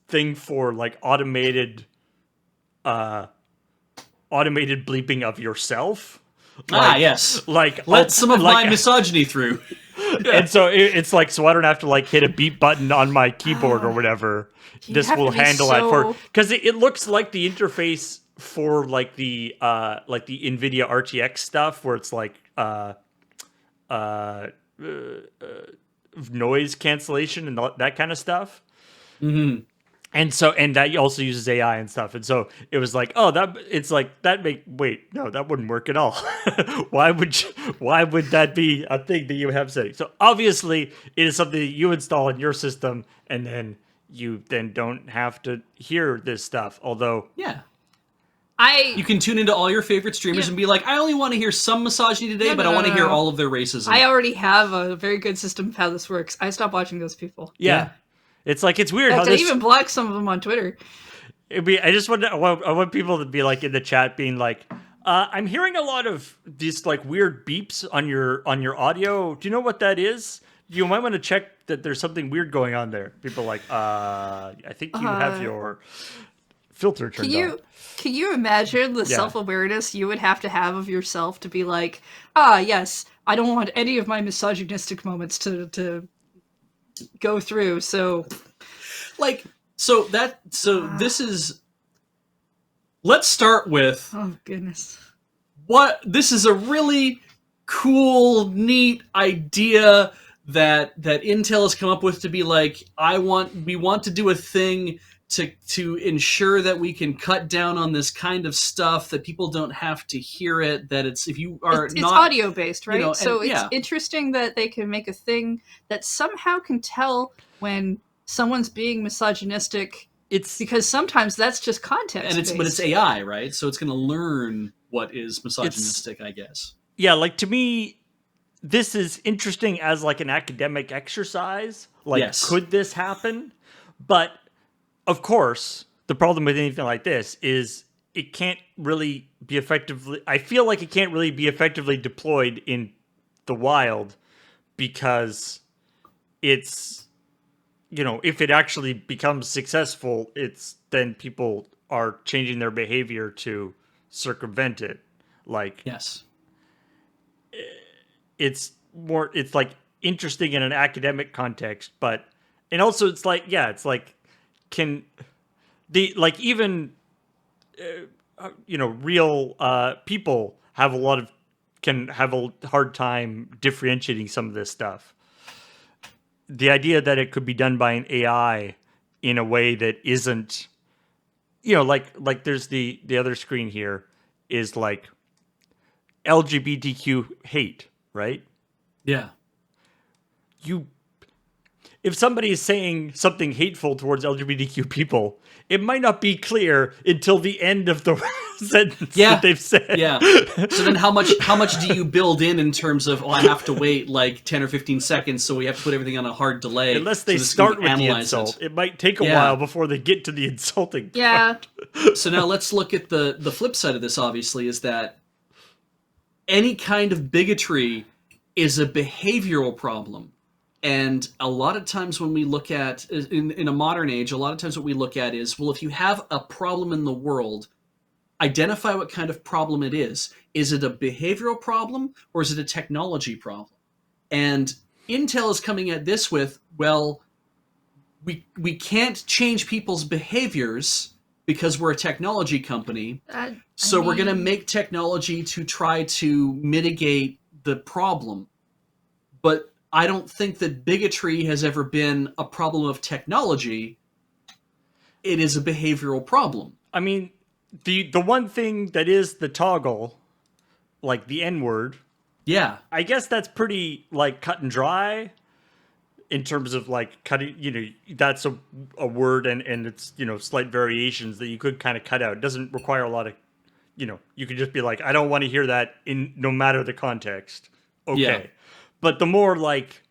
thing for like automated bleeping of yourself. Yes. Like, Let some of like, my misogyny through. and so it's like, so I don't have to like hit a beep button on my keyboard or whatever. You This have will to be handle that for, so- because it looks like the interface for like the NVIDIA RTX stuff, where it's like noise cancellation and that kind of stuff. Mm-hmm. And so, and that also uses AI and stuff. And so it was like, oh, no, that wouldn't work at all. why would that be a thing that you have setting? So obviously it is something that you install in your system, and then you don't have to hear this stuff. Although, Yeah. I You can tune into all your favorite streamers Yeah. and be like, I only want to hear some misogyny today, No, but no, I want to no, hear no. all of their racism. I already have a very good system of how this works. I stopped watching those people. yeah. It's like, it's weird In how fact, I this even blocked some of them on Twitter. I want people to be like in the chat being like, I'm hearing a lot of these like weird beeps on your audio. Do you know what that is? You might want to check that there's something weird going on there. People are like, I think you have your filter turned on. Can you imagine the Yeah. self-awareness you would have to have of yourself to be like, yes, I don't want any of my misogynistic moments to go through, so Like, this is. Let's start with oh goodness. this is a really cool, neat idea that Intel has come up with to be like, we want to do a thing to ensure that we can cut down on this kind of stuff, that people don't have to hear it, that it's It's audio based, right? know, So and- it's yeah. interesting that they can make a thing that somehow can tell when someone's being misogynistic, It's because sometimes that's just context. and but it's AI, right? So it's going to learn what is misogynistic, I guess. yeah, like, to me, this is interesting as like an academic exercise. Like, Yes. could this happen? But of course, the problem with anything like this is it can't really be effectively. I feel like it can't really be effectively deployed in the wild, because it's, if it actually becomes successful, then people are changing their behavior to circumvent it. Like, Yes. it's like interesting in an academic context, and also it's like, can the, like, even real people can have a hard time differentiating some of this stuff. The idea that it could be done by an AI in a way that isn't, like there's the other screen here is like LGBTQ hate, right? Yeah. If somebody is saying something hateful towards LGBTQ people, it might not be clear until the end of the sentence Yeah. that they've said. Yeah. So then how much do you build in terms of, I have to wait like 10 or 15 seconds, so we have to put everything on a hard delay. Unless they so this start can with the analyze insult. It might take a Yeah. while before they get to the insulting part. Yeah. So now let's look at the flip side of this, obviously, is that any kind of bigotry is a behavioral problem. And a lot of times when we look at, in a modern age, a lot of times what we look at is, well, if you have a problem in the world, identify what kind of problem it is. Is it a behavioral problem, or is it a technology problem? And Intel is coming at this with, well, we can't change people's behaviors because we're a technology company. So we're going to make technology to try to mitigate the problem. But I don't think that bigotry has ever been a problem of technology. It is a behavioral problem. I mean, the one thing that is the toggle, like the N-word, Yeah. I guess that's pretty like cut and dry in terms of like cutting, that's a word and it's, slight variations that you could kind of cut out. It doesn't require a lot of, you could just be like, I don't want to hear that in no matter the context. Okay. Yeah. But the more like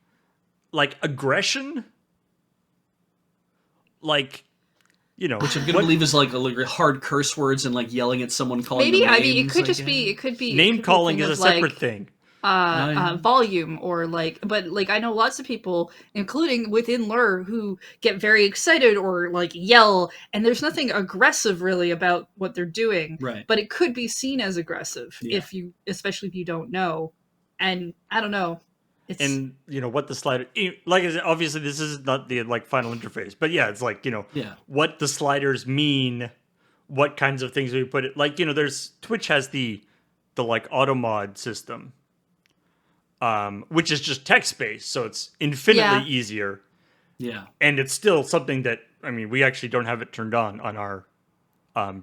aggression, like, Which I'm gonna believe is like hard curse words and like yelling at someone, calling Maybe them names, I mean it could I just guess. be it could be name calling a is thing a of, separate like, thing. yeah. volume, or like, but like I know lots of people, including within Lure, who get very excited or like yell, and there's nothing aggressive really about what they're doing, Right. but it could be seen as aggressive Yeah. especially if you don't know. And I don't know, it's And what the slider, like I said, obviously this is not the like final interface, but yeah, it's like Yeah. what the sliders mean, what kinds of things we put it, like there's Twitch has the like auto mod system, which is just text based, so it's infinitely Yeah. easier, Yeah. and it's still something that we actually don't have it turned on our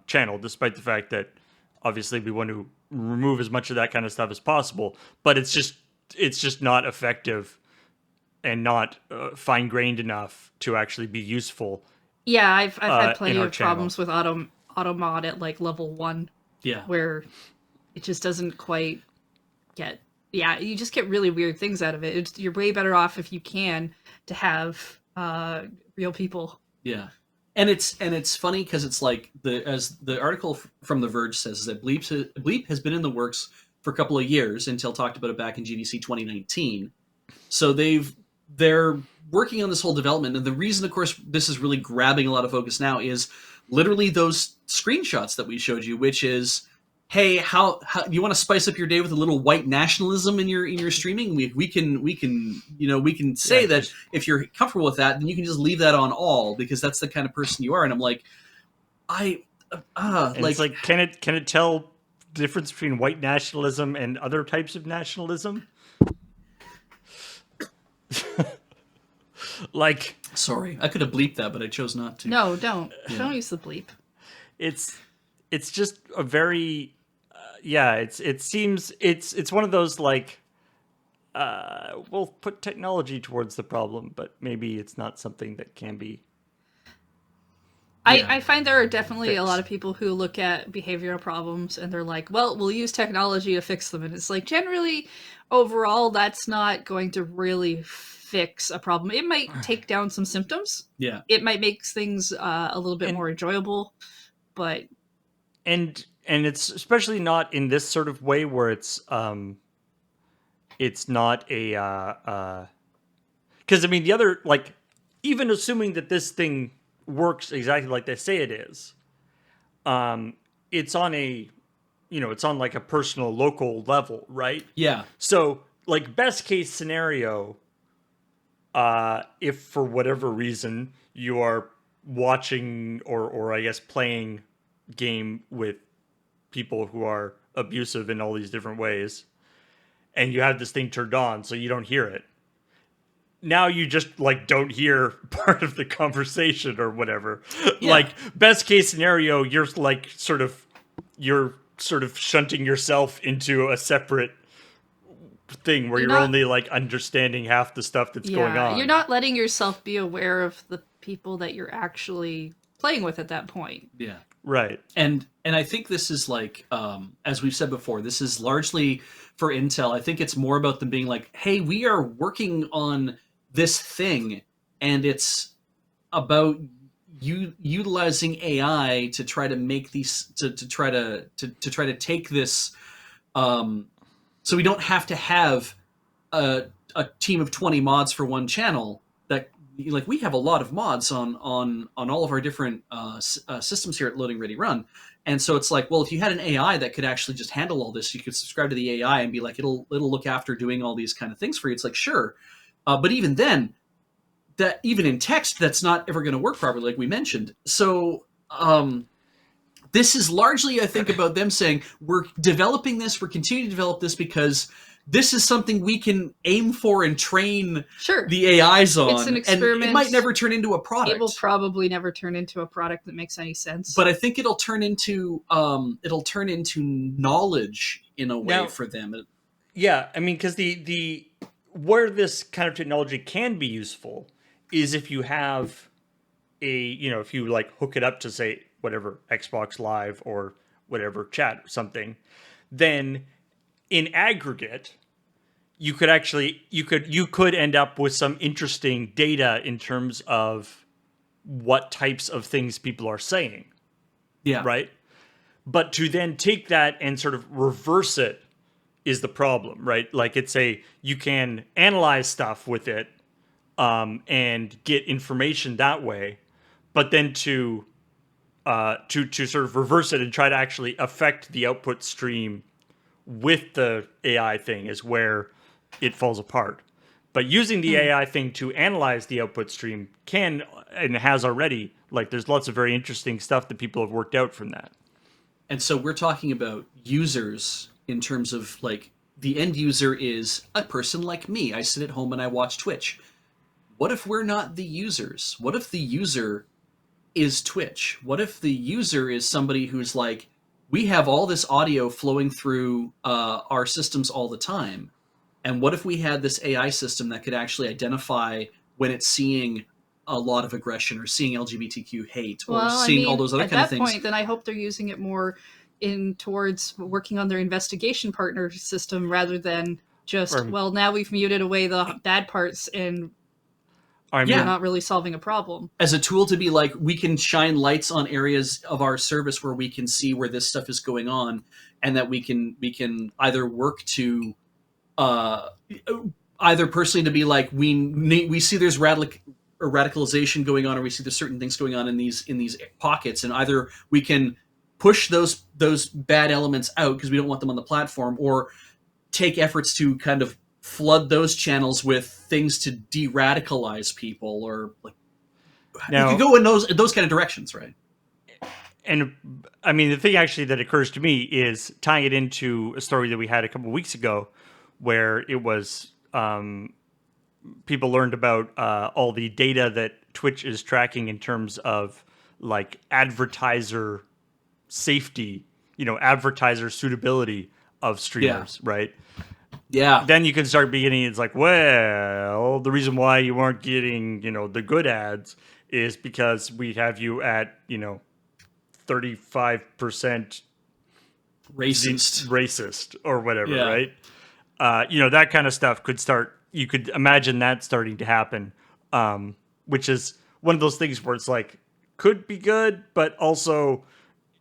channel, despite the fact that obviously we want to remove as much of that kind of stuff as possible, but it's just not effective and not fine grained enough to actually be useful. yeah, I've had in plenty our of problems with auto mod at like level 1, Yeah. where it just doesn't quite get, yeah, you just get really weird things out of it. You're way better off if you can to have real people. Yeah. And it's funny because it's like as the article from The Verge says, is that Bleep has been in the works for a couple of years. Intel talked about it back in GDC 2019. So they're working on this whole development, and the reason, of course, this is really grabbing a lot of focus now is literally those screenshots that we showed you, which is, hey, how you want to spice up your day with a little white nationalism in your streaming? We can say Yeah, that just- if you're comfortable with that, then you can just leave that on all, because that's the kind of person you are. And I'm like, and it's like, can it tell the difference between white nationalism and other types of nationalism? Like, sorry, I could have bleeped that, but I chose not to. No, don't use the bleep. it's just a very it seems it's one of those like we'll put technology towards the problem, but maybe it's not something that can be. I find there are definitely a Fixed. lot of people who look at behavioral problems and they're like, well, we'll use technology to fix them. And it's like, generally, overall, that's not going to really fix a problem. It might take down some symptoms. Yeah. It might make things a little bit And- more enjoyable, but And it's especially not in this sort of way where it's not a because the other, like, even assuming that this thing works exactly like they say it is, it's on a it's on like a personal local level, right? Yeah. So like best case scenario, if for whatever reason you are watching or I guess playing game with people who are abusive in all these different ways, and you have this thing turned on so you don't hear it, now you just like don't hear part of the conversation or whatever. Yeah. Like best case scenario, you're sort of shunting yourself into a separate thing where You're you're not- only like understanding half the stuff that's going on. you're not letting yourself be aware of the people that you're actually playing with at that point. Yeah. Right. And I think this is like, as we've said before, this is largely for Intel. I think it's more about them being like, hey, we are working on this thing, and it's about utilizing AI to try to make these to try to take this, so we don't have to have a team of 20 mods for one channel. That, like, we have a lot of mods on all of our different systems here at Loading Ready Run, and so it's like, well, if you had an AI that could actually just handle all this, you could subscribe to the AI and be like, it'll look after doing all these kind of things for you. It's like, sure, but even then, that even in text, that's not ever going to work properly, like we mentioned. So this is largely, I think, about them saying, we're developing this, we're continuing to develop this because this is something we can aim for and train Sure. the AIs on. It's an experiment. And it might never turn into a product. It will probably never turn into a product that makes any sense. But I think it'll turn into knowledge in a way Now- for them. Yeah, I mean, because the where this kind of technology can be useful is if you have if you like hook it up to say whatever Xbox Live or whatever chat or something, then in aggregate you could end up with some interesting data in terms of what types of things people are saying. Yeah. Right? But to then take that and sort of reverse it is the problem, right? Like you can analyze stuff with it and get information that way, but then to sort of reverse it and try to actually affect the output stream with the AI thing is where it falls apart. But using the AI thing to analyze the output stream can and has already, like there's lots of very interesting stuff that people have worked out from that. And so we're talking about users in terms of like the end user is a person like me. I sit at home and I watch Twitch. What if we're not the users? What if the user is Twitch? What if the user is somebody who's like, we have all this audio flowing through our systems all the time. And what if we had this AI system that could actually identify when it's seeing a lot of aggression or seeing LGBTQ hate or seeing all those other kind of things? At that point, then I hope they're using it more towards working on their investigation partner system rather than just, now we've muted away the bad parts and we're not really solving a problem. As a tool to be like, we can shine lights on areas of our service where we can see where this stuff is going on, and that we can either work to either personally to be like, we see there's radicalization going on, or we see there's certain things going on in these pockets, and either we can push those bad elements out because we don't want them on the platform, or take efforts to kind of flood those channels with things to de-radicalize people, or like you could go in those kind of directions, right? And I mean, the thing actually that occurs to me is tying it into a story that we had a couple of weeks ago, where it was people learned about all the data that Twitch is tracking in terms of like advertiser safety, advertiser suitability of streamers, right? Yeah. Then you can start beginning. It's like, well, the reason why you aren't getting, the good ads is because we have you at, 35% racist or whatever, right? That kind of stuff could start. You could imagine that starting to happen, which is one of those things where it's like could be good, but also,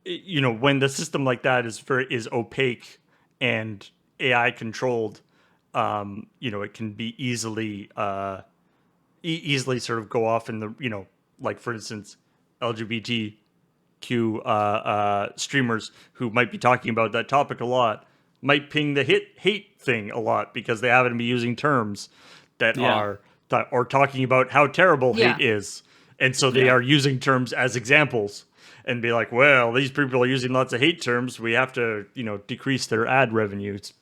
when the system like that is opaque and AI controlled, it can be easily sort of go off in the, like for instance, LGBTQ streamers who might be talking about that topic a lot might ping the hate thing a lot because they happen to be using terms that are talking about how terrible hate is, and so they are using terms as examples. And be like, well, these people are using lots of hate terms. We have to, decrease their ad revenues.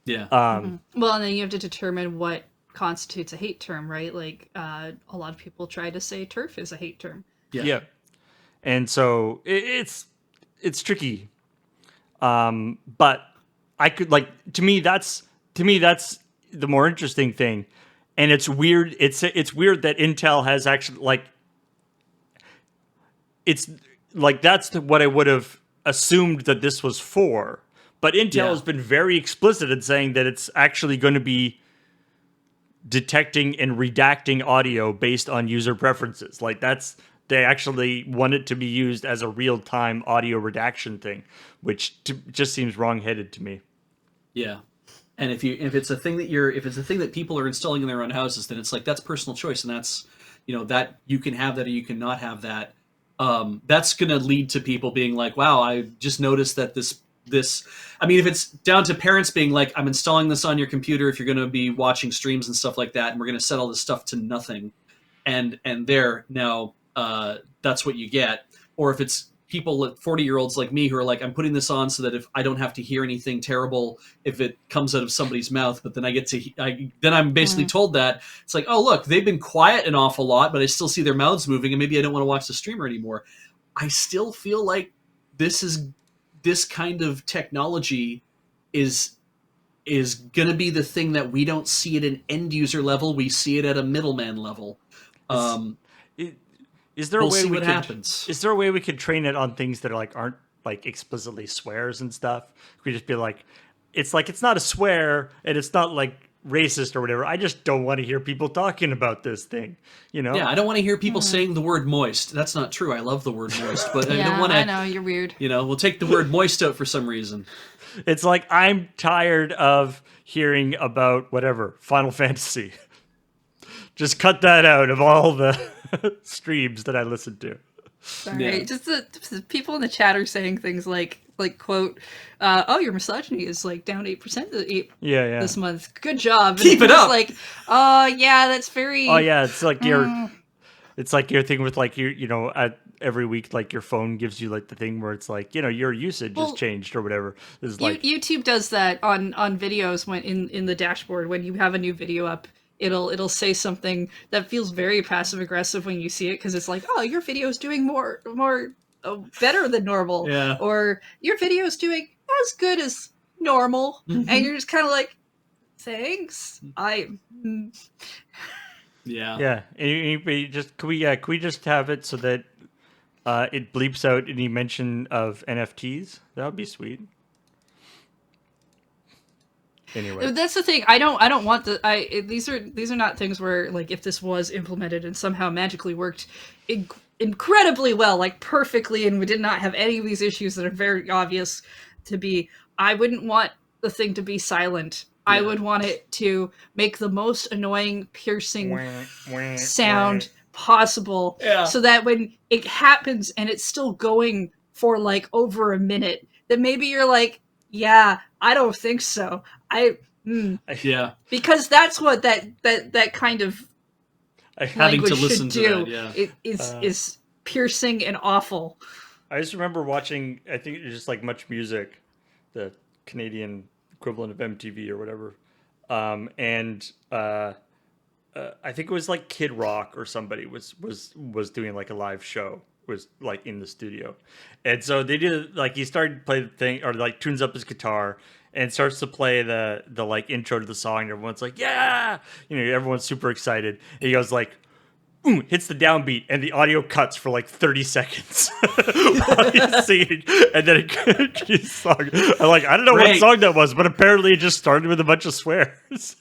Yeah. Well, and then you have to determine what constitutes a hate term, right? Like, a lot of people try to say TERF is a hate term. Yeah. And so it's tricky. But I could to me that's the more interesting thing. And it's weird. It's weird that Intel has actually it's that's what I would have assumed that this was for. But Intel has been very explicit in saying that it's actually going to be detecting and redacting audio based on user preferences. They actually want it to be used as a real-time audio redaction thing, which just seems wrong-headed to me. Yeah. And if it's a thing that people are installing in their own houses, then it's like that's personal choice, and that's that you can have that or you cannot have that. That's going to lead to people being like, wow, I just noticed that this, I mean, if it's down to parents being like, I'm installing this on your computer if you're going to be watching streams and stuff like that, and we're going to set all this stuff to nothing. And there, now, that's what you get. Or if it's people, 40-year-olds like me, who are like, I'm putting this on so that if I don't have to hear anything terrible if it comes out of somebody's mouth, but then then I'm basically told that it's like, oh look, they've been quiet an awful lot, but I still see their mouths moving, and maybe I don't want to watch the streamer anymore. I still feel like this kind of technology is going to be the thing that we don't see at an end user level. We see it at a middleman level. Is there We'll a way see we what could, happens. Is there a way we could train it on things that are like aren't like explicitly swears and stuff? We just be like, it's not a swear and it's not like racist or whatever. I just don't want to hear people talking about this thing. You know? Yeah, I don't want to hear people saying the word moist. That's not true. I love the word moist, but I don't Yeah, want to. I know you're weird. You know, we'll take the word moist out for some reason. It's like I'm tired of hearing about whatever Final Fantasy. Just cut that out of all the streams that I listen to. Sorry, Yeah. just the people in the chat are saying things like quote, "Oh, your misogyny is like down 8% Yeah. this month. Good job. And Keep it it's up." Like, oh yeah, that's very. Oh yeah, it's like it's like your thing with like you know at every week like your phone gives you like the thing where it's like, you know, your usage has changed or whatever. Is like YouTube does that on videos when in the dashboard when you have a new video up. It'll say something that feels very passive aggressive when you see it because it's like, oh, your video's doing more better than normal, Yeah. or your video's doing as good as normal, and you're just kind of like, thanks. yeah. And you just can we just have it so that it bleeps out any mention of NFTs? That would be sweet. Anyway, That's the thing. I don't want these are not things where like if this was implemented and somehow magically worked incredibly well, like perfectly, and we did not have any of these issues that are very obvious to be, I wouldn't want the thing to be silent. Yeah. I would want it to make the most annoying, piercing sound possible, so that when it happens and it's still going for like over a minute, that maybe you're like, yeah, I don't think so. Yeah, because that's what that kind of having language to listen should to do. that, It is piercing and awful. I just remember watching, I think it was just like Much Music, the Canadian equivalent of MTV or whatever, and I think it was like Kid Rock or somebody was doing like a live show, was like in the studio, and so they did like he started to play the thing or like tunes up his guitar and starts to play the like intro to the song, and everyone's like, yeah, you know, everyone's super excited. And he goes like, hits the downbeat, and the audio cuts for like 30 seconds while he's singing, and then it continues song. I'm like, I don't know what song that was, but apparently it just started with a bunch of swears.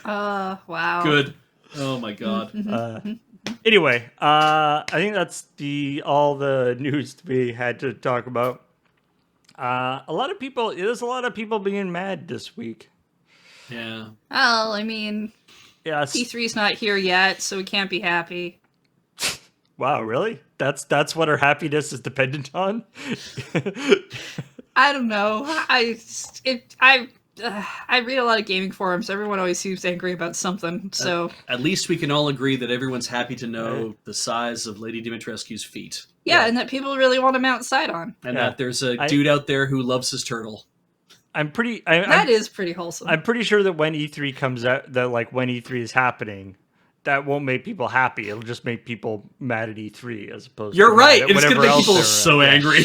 Wow. good. Oh my god. Anyway, I think that's all the news we had to talk about. There's a lot of people being mad this week. Yeah. Well, I mean, Yes. E3's not here yet, so we can't be happy. Wow, really? That's what our happiness is dependent on? I don't know. I read a lot of gaming forums. Everyone always seems angry about something. So At least we can all agree that everyone's happy to know the size of Lady Dimitrescu's feet. yeah, and that people really want to mount Sidon. And that there's a dude out there who loves his turtle. That is pretty wholesome. I'm pretty sure that when E3 comes out, that like when E3 is happening, that won't make people happy. It'll just make people mad at E3 as opposed You're to right. mad at It's going to whatever make else people they're so at. angry.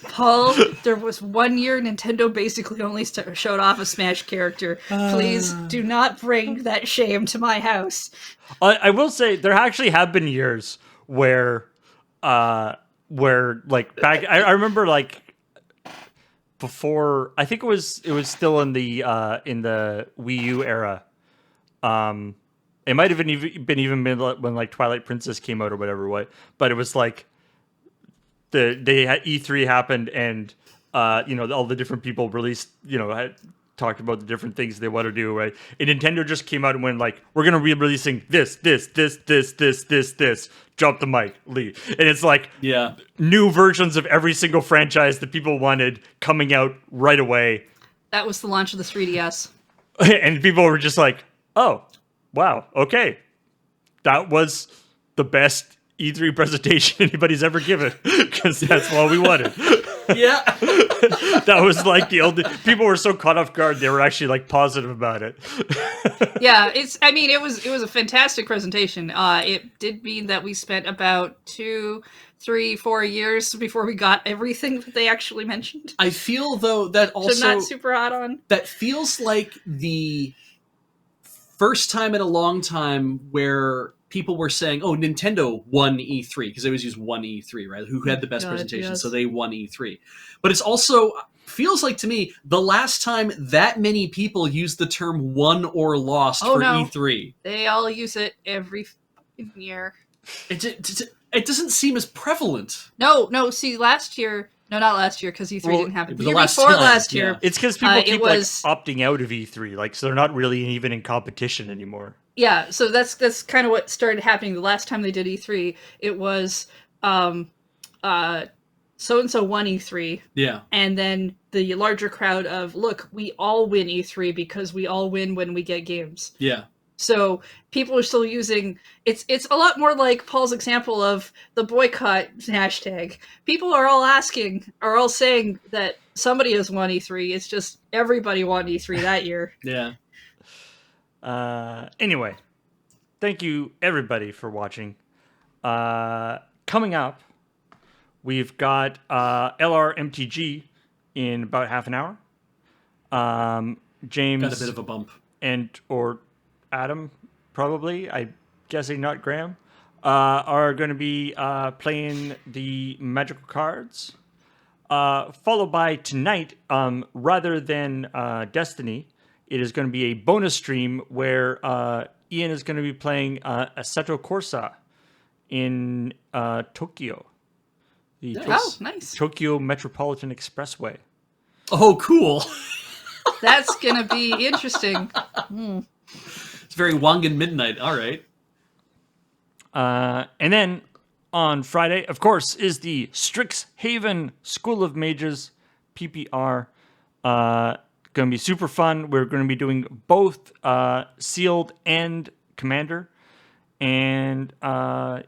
Paul, there was 1 year Nintendo basically only showed off a Smash character. Please do not bring that shame to my house. I will say there actually have been years where like back, I remember like before, I think it was still in the Wii U era. It might have been when like Twilight Princess came out or whatever. But it was like E3 happened, and you know, all the different people released, you know, had talked about the different things they want to do, right? And Nintendo just came out and went like, we're gonna be releasing this. Drop the mic, leave. And it's like new versions of every single franchise that people wanted coming out right away. That was the launch of the 3DS. And people were just like, oh, wow, okay. That was the best E3 presentation anybody's ever given, because that's all we wanted. Yeah. That was like the only people were so caught off guard they were actually like positive about it. Yeah, I mean, it was a fantastic presentation. It did mean that we spent about 2, 3, 4 years before we got everything that they actually mentioned. I feel though that also So not super hot on. that feels like the first time in a long time where people were saying, "Oh, Nintendo won E3," because they always use one E3, right? Who had the best God, presentation, yes. so they won E3. But it's also feels like to me the last time that many people used the term "won" or "lost" Oh, for no. E3. They all use it every fucking year. It doesn't seem as prevalent. No. See, last year. No, not last year because E3 Well, didn't happen. it The was the year last before time, last yeah. year. It's because people It keep was- like opting out of E3, like so they're not really even in competition anymore. Yeah, so that's kind of what started happening the last time they did E3. It was so and so won E3, Yeah. and then the larger crowd of look, we all win E3 because we all win when we get games. Yeah. So people are still using it's a lot more like Paul's example of the boycott hashtag. People are all saying that somebody has won E3. It's just everybody won E3 that year. Yeah. Anyway, thank you everybody for watching. Coming up, we've got LRMTG in about half an hour. James Got a bit of a bump. or Adam, probably, I'm guessing not Graham, are going to be playing the magical cards. Followed by tonight, rather than Destiny, it is going to be a bonus stream where Ian is going to be playing Assetto Corsa in Tokyo. The Oh, nice. Tokyo Metropolitan Expressway. Oh, cool. That's gonna be interesting. It's very Wangan Midnight. All right. And then on Friday, of course, is the Strixhaven School of Mages PPR. Going to be super fun. We're going to be doing both Sealed and Commander. And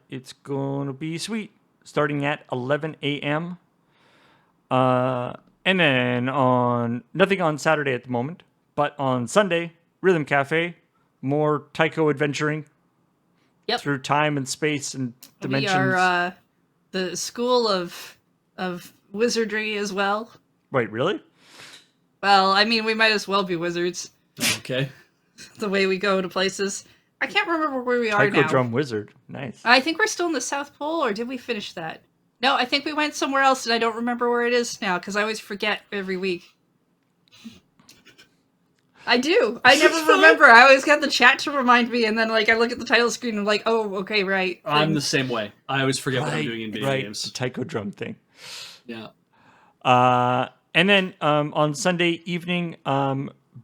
it's going to be sweet. Starting at 11 a.m. And then nothing on Saturday at the moment. But on Sunday, Rhythm Cafe. More Taiko adventuring. Yep. Through time and space and dimensions. We are the school of wizardry as well. Wait, really? Well, I mean, we might as well be wizards. Okay. The way we go to places. I can't remember where we are Taiko now. Drum Wizard. Nice. I think we're still in the South Pole, or did we finish that? No, I think we went somewhere else, and I don't remember where it is now, because I always forget every week. I do. I never remember. I always got the chat to remind me, and then I look at the title screen and I'm like, oh, okay, right. I'm the same way. I always forget what I'm doing in video The games. Taiko Drum thing. Yeah. And then on Sunday evening,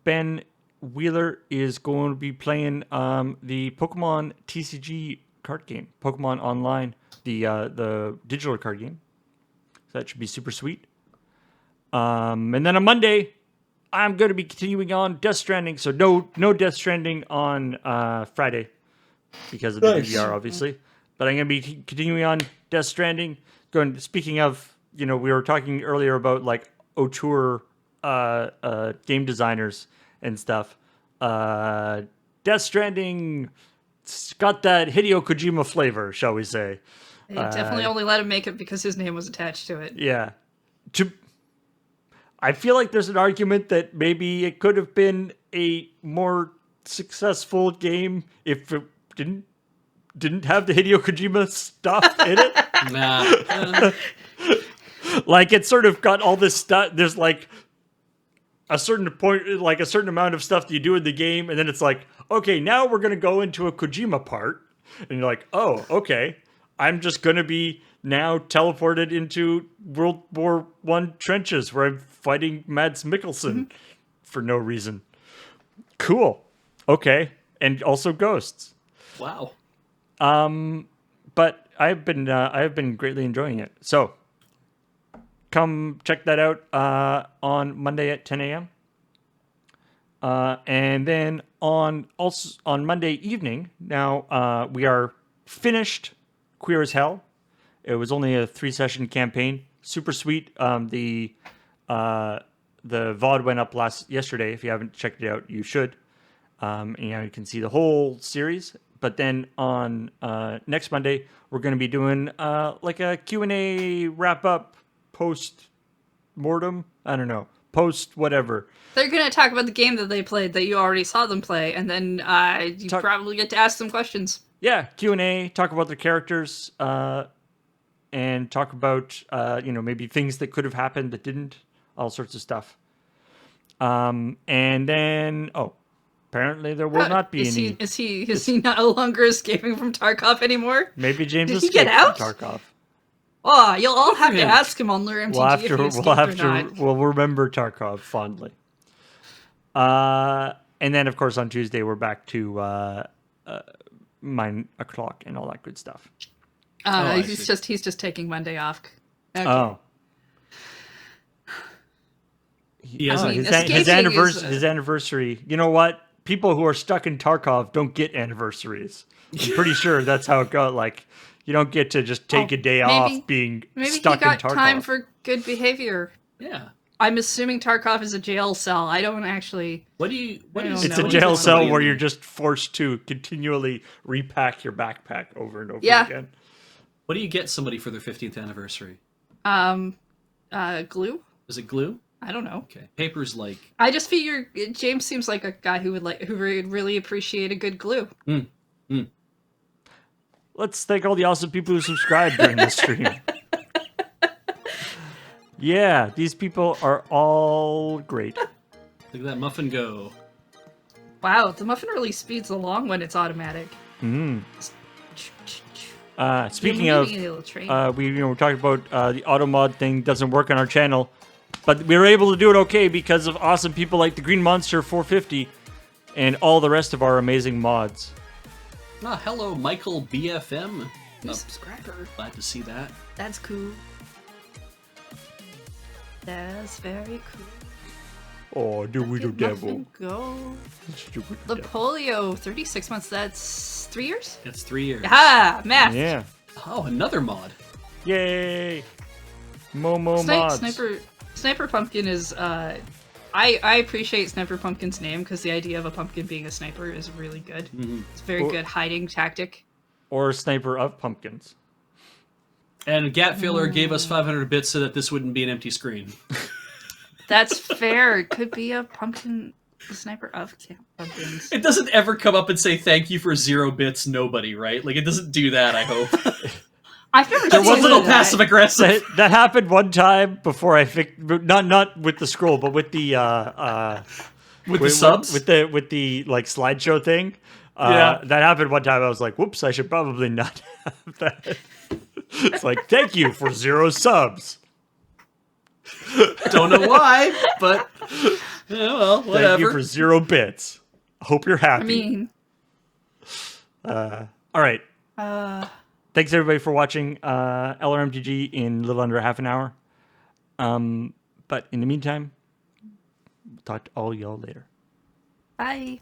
Ben Wheeler is going to be playing the Pokemon TCG card game, Pokemon Online, the digital card game. So that should be super sweet. And then on Monday, I'm going to be continuing on Death Stranding. So no Death Stranding on Friday because of the DVR, obviously. But I'm going to be continuing on Death Stranding. Speaking of, we were talking earlier about auteur game designers and stuff. Death Stranding, it's got that Hideo Kojima flavor, shall we say. They definitely only let him make it because his name was attached to it. Yeah. I feel like there's an argument that maybe it could have been a more successful game if it didn't have the Hideo Kojima stuff in it. Nah. It's sort of got all this stuff. There's a certain point, a certain amount of stuff that you do in the game, and then it's okay, now we're gonna go into a Kojima part, and you're like, oh, okay, I'm just gonna be now teleported into World War I trenches where I'm fighting Mads Mikkelsen for no reason. Cool. Okay, and also ghosts. Wow. But I've been greatly enjoying it. So come check that out on Monday at 10 a.m. And then on Monday evening, now we are finished Queer as Hell. It was only a 3-session campaign. Super sweet. The VOD went up yesterday. If you haven't checked it out, you should. And you can see the whole series. But then on next Monday, we're going to be doing like a Q&A wrap-up post-mortem. I don't know. Post whatever. They're going to talk about the game that they played that you already saw them play, and then you probably get to ask them questions. Yeah, Q&A, talk about their characters, and talk about, maybe things that could have happened that didn't, all sorts of stuff. And then, apparently there will not be any. Is he no longer escaping from Tarkov anymore? Maybe James Did he escaped get out? from Tarkov. Oh, you'll all have to ask him on Lure MTG if he escaped or not. We'll remember Tarkov fondly. And then, of course, on Tuesday, we're back to 9 o'clock and all that good stuff. He's just taking Monday off. Okay. Oh. His anniversary. You know what? People who are stuck in Tarkov don't get anniversaries. I'm pretty sure that's how it goes. Like, you don't get to just take a day off being stuck in Tarkov. Maybe he got time for good behavior. Yeah. I'm assuming Tarkov is a jail cell. I don't actually. It's a jail cell where you're just forced to continually repack your backpack over and over again. What do you get somebody for their 15th anniversary? Glue? Is it glue? I don't know. Okay. Paper's like. I just figure James seems like a guy who would really appreciate a good glue. Let's thank all the awesome people who subscribed during this stream. Yeah, these people are all great. Look at that muffin go. Wow, the muffin really speeds along when it's automatic. Speaking of, we're talking about the auto mod thing doesn't work on our channel, but we were able to do it okay because of awesome people like the Green Monster 450 and all the rest of our amazing mods. Hello, Michael BFM. Subscriber. Glad to see that. That's cool. That's very cool. Oh, do we do devil? Go. The polio, 36 months. That's 3 years? That's 3 years. Ah, math. Yeah. Oh, another mod. Yay. Mods. Sniper Pumpkin is, I appreciate Sniper Pumpkin's name because the idea of a pumpkin being a sniper is really good. Mm-hmm. It's a very good hiding tactic. Or a sniper of pumpkins. And Gatfiller gave us 500 bits so that this wouldn't be an empty screen. That's fair. It could be a sniper of pumpkins. It doesn't ever come up and say thank you for 0 bits, nobody, right? Like, it doesn't do that, I hope. I've never There was a little passive aggressive. That happened one time before I fixed, not with the scroll, but with the with subs? with the like slideshow thing. That happened one time. I was like, whoops, I should probably not have that. It's like, thank you for 0 subs. Don't know why, but well, whatever. Thank you for 0 bits. Hope you're happy. I mean, all right. Thanks everybody for watching LRMTG in a little under half an hour. But in the meantime, talk to all y'all later. bye.